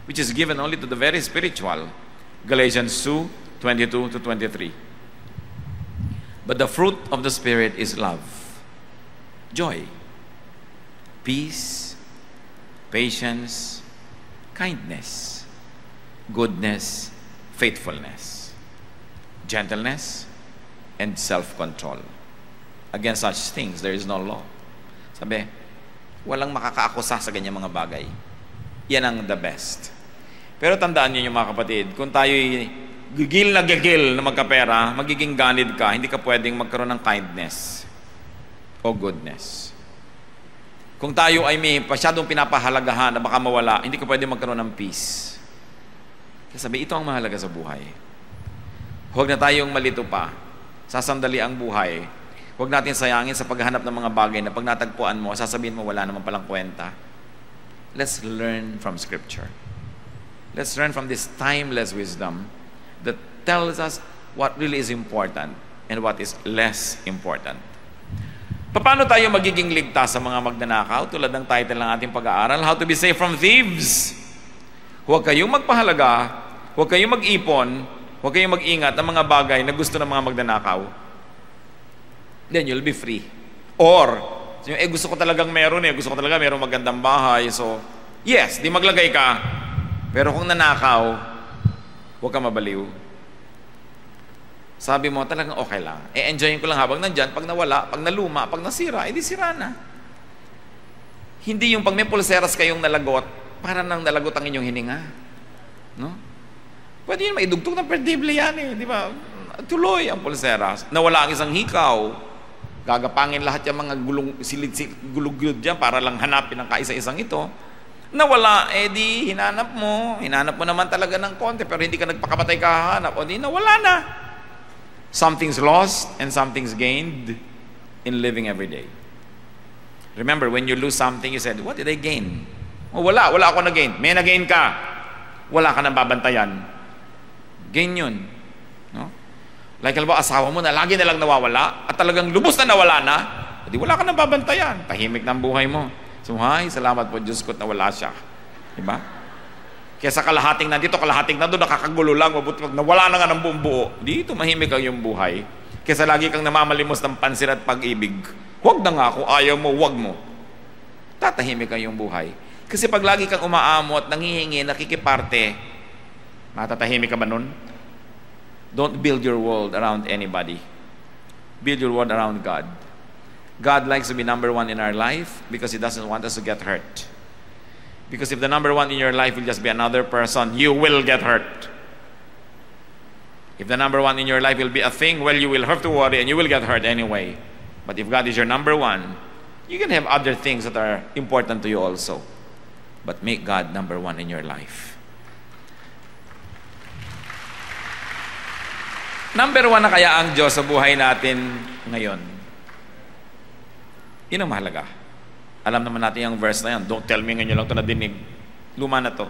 which is given only to the very spiritual. Galatians 2:22-23. But the fruit of the Spirit is love, joy, peace, patience, kindness, goodness, faithfulness, gentleness, and self-control. Against such things, there is no law. Sabi, walang makakaakusa sa ganyang mga bagay. Yan ang the best. Pero tandaan niyo yung mga kapatid, kung tayo'y gigil na magkapera, magiging ganid ka, hindi ka pwedeng magkaroon ng kindness o goodness. Kung tayo ay may pasyadong pinapahalagahan na baka mawala, hindi ka pwedeng magkaroon ng peace. Kaya sabi, ito ang mahalaga sa buhay. Huwag na tayong malito pa. Sasandali ang buhay. Huwag natin sayangin sa paghahanap ng mga bagay na pag natagpuan mo, sasabihin mo wala naman palang kwenta. Let's learn from Scripture. Let's learn from this timeless wisdom that tells us what really is important and what is less important. Paano tayo magiging ligtas sa mga magnanakaw? Tulad ng title ng ating pag-aaral, How to be Safe from Thieves. Huwag kayong magpahalaga, huwag kayong mag-ipon, huwag kayong mag-ingat ng mga bagay na gusto ng mga magnanakaw. Then you'll be free. Or, gusto ko talagang meron gusto ko talaga merong magandang bahay. So, yes, di maglagay ka. Pero kung nanakaw, huwag ka mabaliw. Sabi mo, talagang okay lang. Enjoyin ko lang habang nandyan. Pag nawala, pag naluma, pag nasira, edi sira na. Hindi yung pag may pulseras kayong nalagot, para nang nalagot ang inyong hininga. No? Pwede yun, maidugtog na perdible yan di ba? Tuloy ang pulseras. Nawala ang isang hikaw. Gagapangin lahat yung mga gulug-gulug dyan para lang hanapin ang kaisa-isang ito. Nawala, di hinanap mo naman talaga ng konti, pero hindi ka nagpakamatay kahanap, o di nawala na. Something's lost and something's gained in living every day. Remember, when you lose something, you said, what did I gain? Wala ako na-gain. May na-gain ka. Wala ka nang babantayan. Gain yun. No? Like, halimbawa, asawa mo na lagi na lang nawawala at talagang lubos na nawala na, di wala ka nang babantayan. Tahimik ng buhay mo. So, salamat po Diyos ko't nawala siya. Diba? Kaya sa kalahating nandito, kalahating nandun, nakakagulo lang, mabuti pag nawala na nga ng buong buo, dito mahimik ang iyong buhay. Kaya lagi kang namamalimos ng pansin at pag-ibig. Huwag na nga, kung ayaw mo, huwag mo. Tatahimik ang iyong buhay. Kasi pag lagi kang umaamot, nanghihingi, nakikiparte, matatahimik ka ba nun? Don't build your world around anybody. Build your world around God. God likes to be number one in our life because He doesn't want us to get hurt. Because if the number one in your life will just be another person, you will get hurt. If the number one in your life will be a thing, well, you will have to worry and you will get hurt anyway. But if God is your number one, you can have other things that are important to you also. But make God number one in your life. Number one na kaya ang Diyos sa buhay natin ngayon? Yun ang mahalaga. Alam naman natin yung verse na yan. Don't tell me ngayon lang ito nadinig. Luma na to.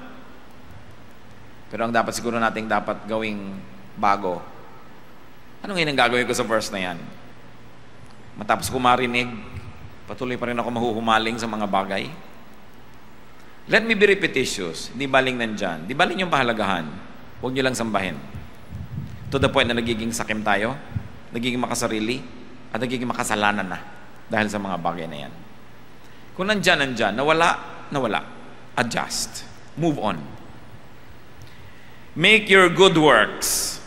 Pero ang dapat siguro nating dapat gawing bago. Ano ngayon ang gagawin ko sa verse na yan? Matapos ko marinig, patuloy pa rin ako mahuhumaling sa mga bagay. Let me be repetitious. Di baling nandyan. Di baling yung pahalagahan. Huwag nyo lang sambahin. To the point na nagiging sakim tayo, nagiging makasarili, at nagiging makasalanan na dahil sa mga bagay na yan. Kung nandyan, nawala. Adjust. Move on. Make your good works,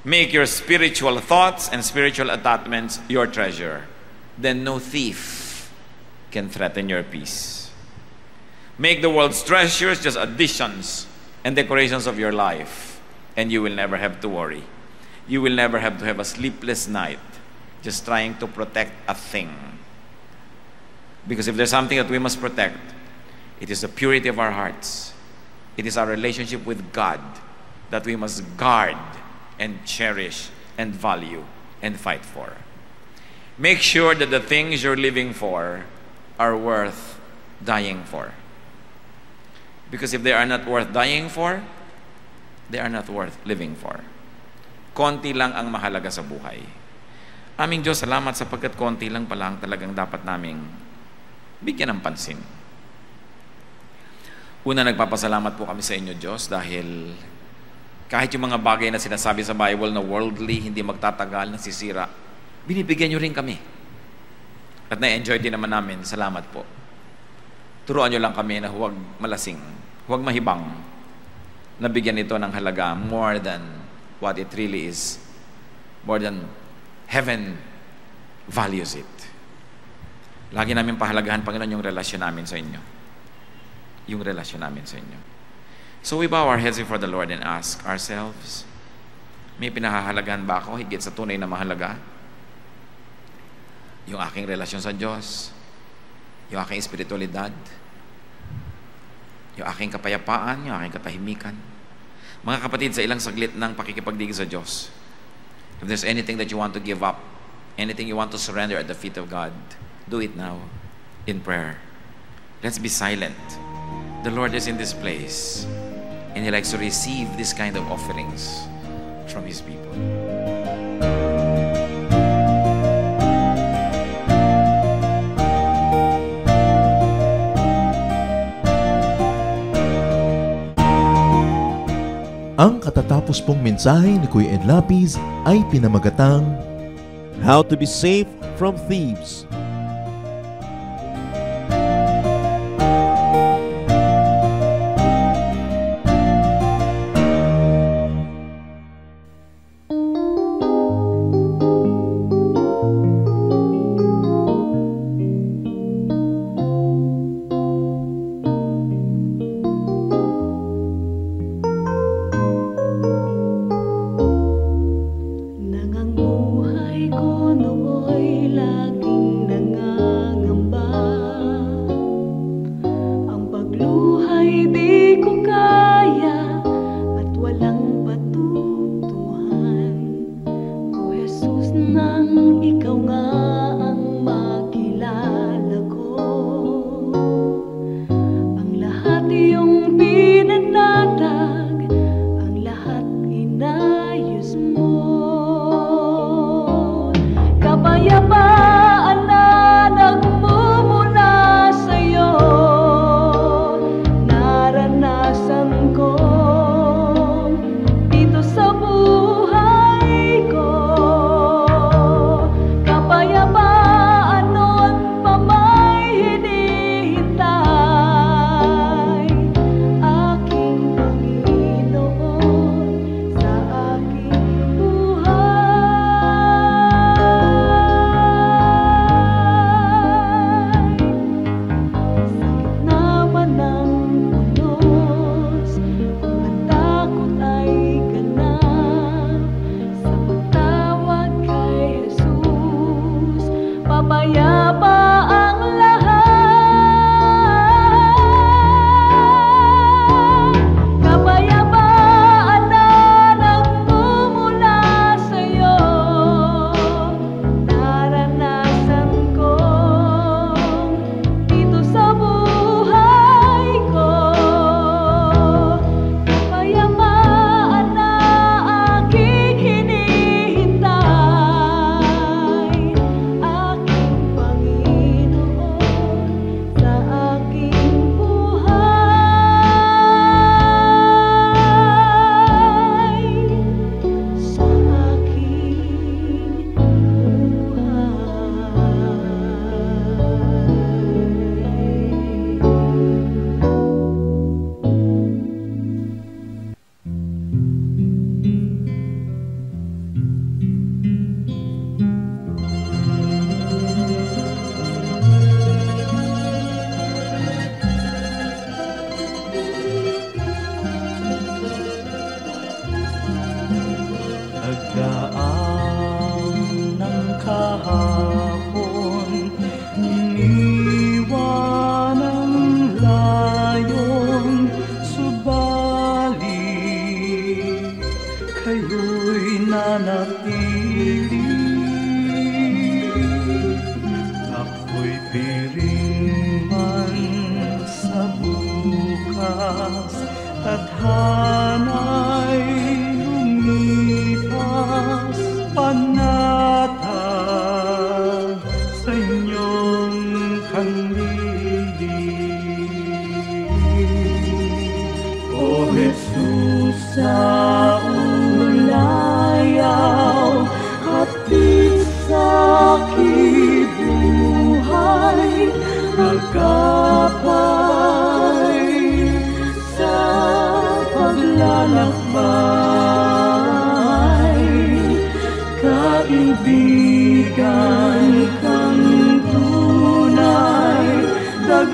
make your spiritual thoughts and spiritual attachments your treasure. Then no thief can threaten your peace. Make the world's treasures just additions and decorations of your life, and you will never have to worry. You will never have to have a sleepless night just trying to protect a thing. Because if there's something that we must protect, it is the purity of our hearts. It is our relationship with God that we must guard and cherish and value and fight for. Make sure that the things you're living for are worth dying for. Because if they are not worth dying for, they are not worth living for. Konti lang ang mahalaga sa buhay. Aming Diyos, salamat sapagkat konti lang pala ang talagang dapat naming bigyan ng pansin. Una, nagpapasalamat po kami sa inyo, Diyos, dahil kahit yung mga bagay na sinasabi sa Bible na worldly, hindi magtatagal, nasisira, binibigyan nyo rin kami. At na-enjoy din naman namin. Salamat po. Turuan nyo lang kami na huwag malasing, huwag mahibang, nabigyan ito ng halaga more than what it really is, more than heaven values it. Lagi namin pahalagahan, Panginoon, yung relasyon namin sa inyo. Yung relasyon namin sa inyo. So we bow our heads before the Lord and ask ourselves, may pinahahalagahan ba ako higit sa tunay na mahalaga? Yung aking relasyon sa Diyos, yung aking espiritualidad, yung aking kapayapaan, yung aking katahimikan. Mga kapatid, sa ilang saglit ng pakikipagdigin sa Diyos, if there's anything that you want to give up, anything you want to surrender at the feet of God, do it now in prayer. Let's be silent. The Lord is in this place, and He likes to receive this kind of offerings from His people. Ang katatapos pong mensahe ni Kuya Ed Lapiz ay pinamagatang How to be safe from thieves.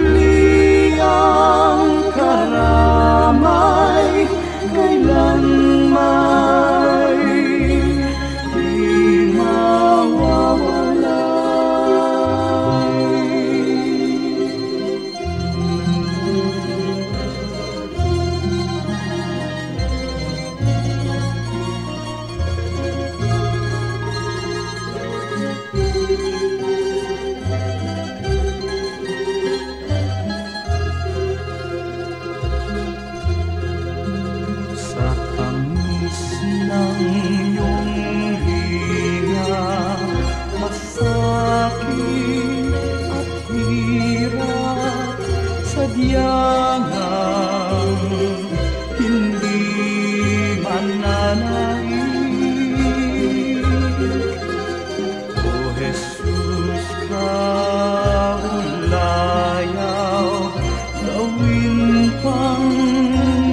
tagliang karamay, kailanman di sa tamis ng iyong higa, masakit at hirap, sadyang hindi mananaig. O Jesus, kaulayaw, gawin pang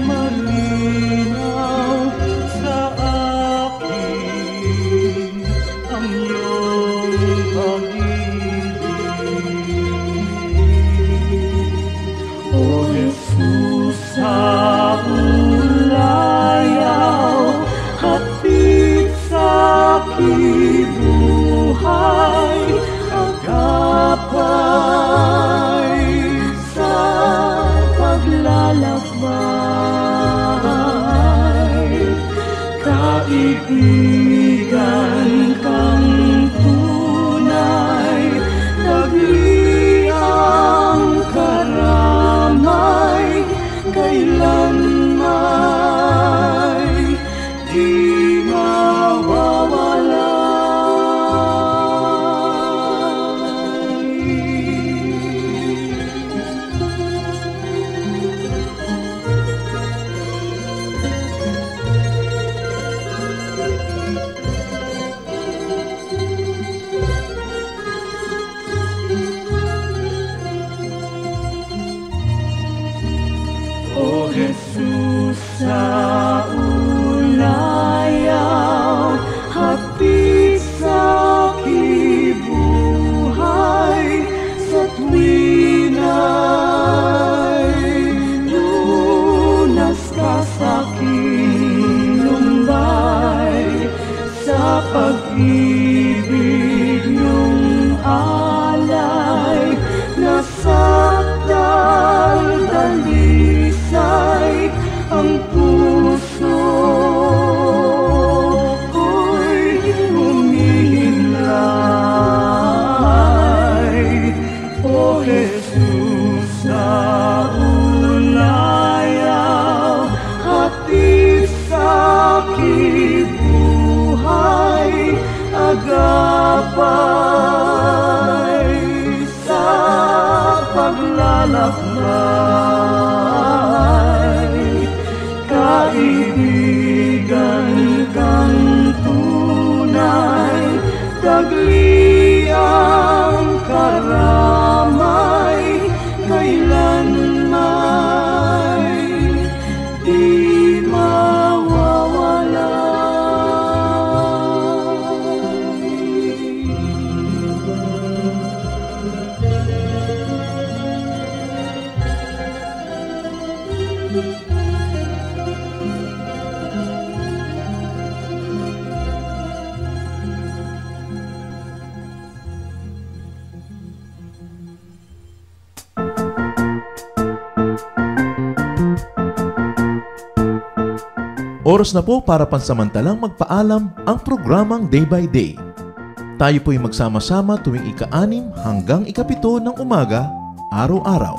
malinaw sa akin ang iyong pag-ibig. O Jesus, sa ulayaw, hatid sa aking buhay, agapay sa paglalakbay. Kaibigan kang tunay, tagliang karamay, kailanman di O Jesus, sa ulayaw, hatid sa aking buhay, sa tuwin ay lunas ka sa aking lumbay, sa pag-ibig niyong alay, nasa dalisay ang puso ko'y humihimlay. O Jesus, sa ulayaw, hatid sa aking buhay, agapay sa paglalakbay. Kaibigan kang tunay, tagliang karamay, kailanman di mawawala. Oras na po para pansamantalang magpaalam ang programang Day by Day. Tayo po'y magsama-sama tuwing ika-6 hanggang ika-7 ng umaga, araw-araw.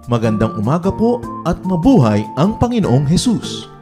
Magandang umaga po at mabuhay ang Panginoong Hesus!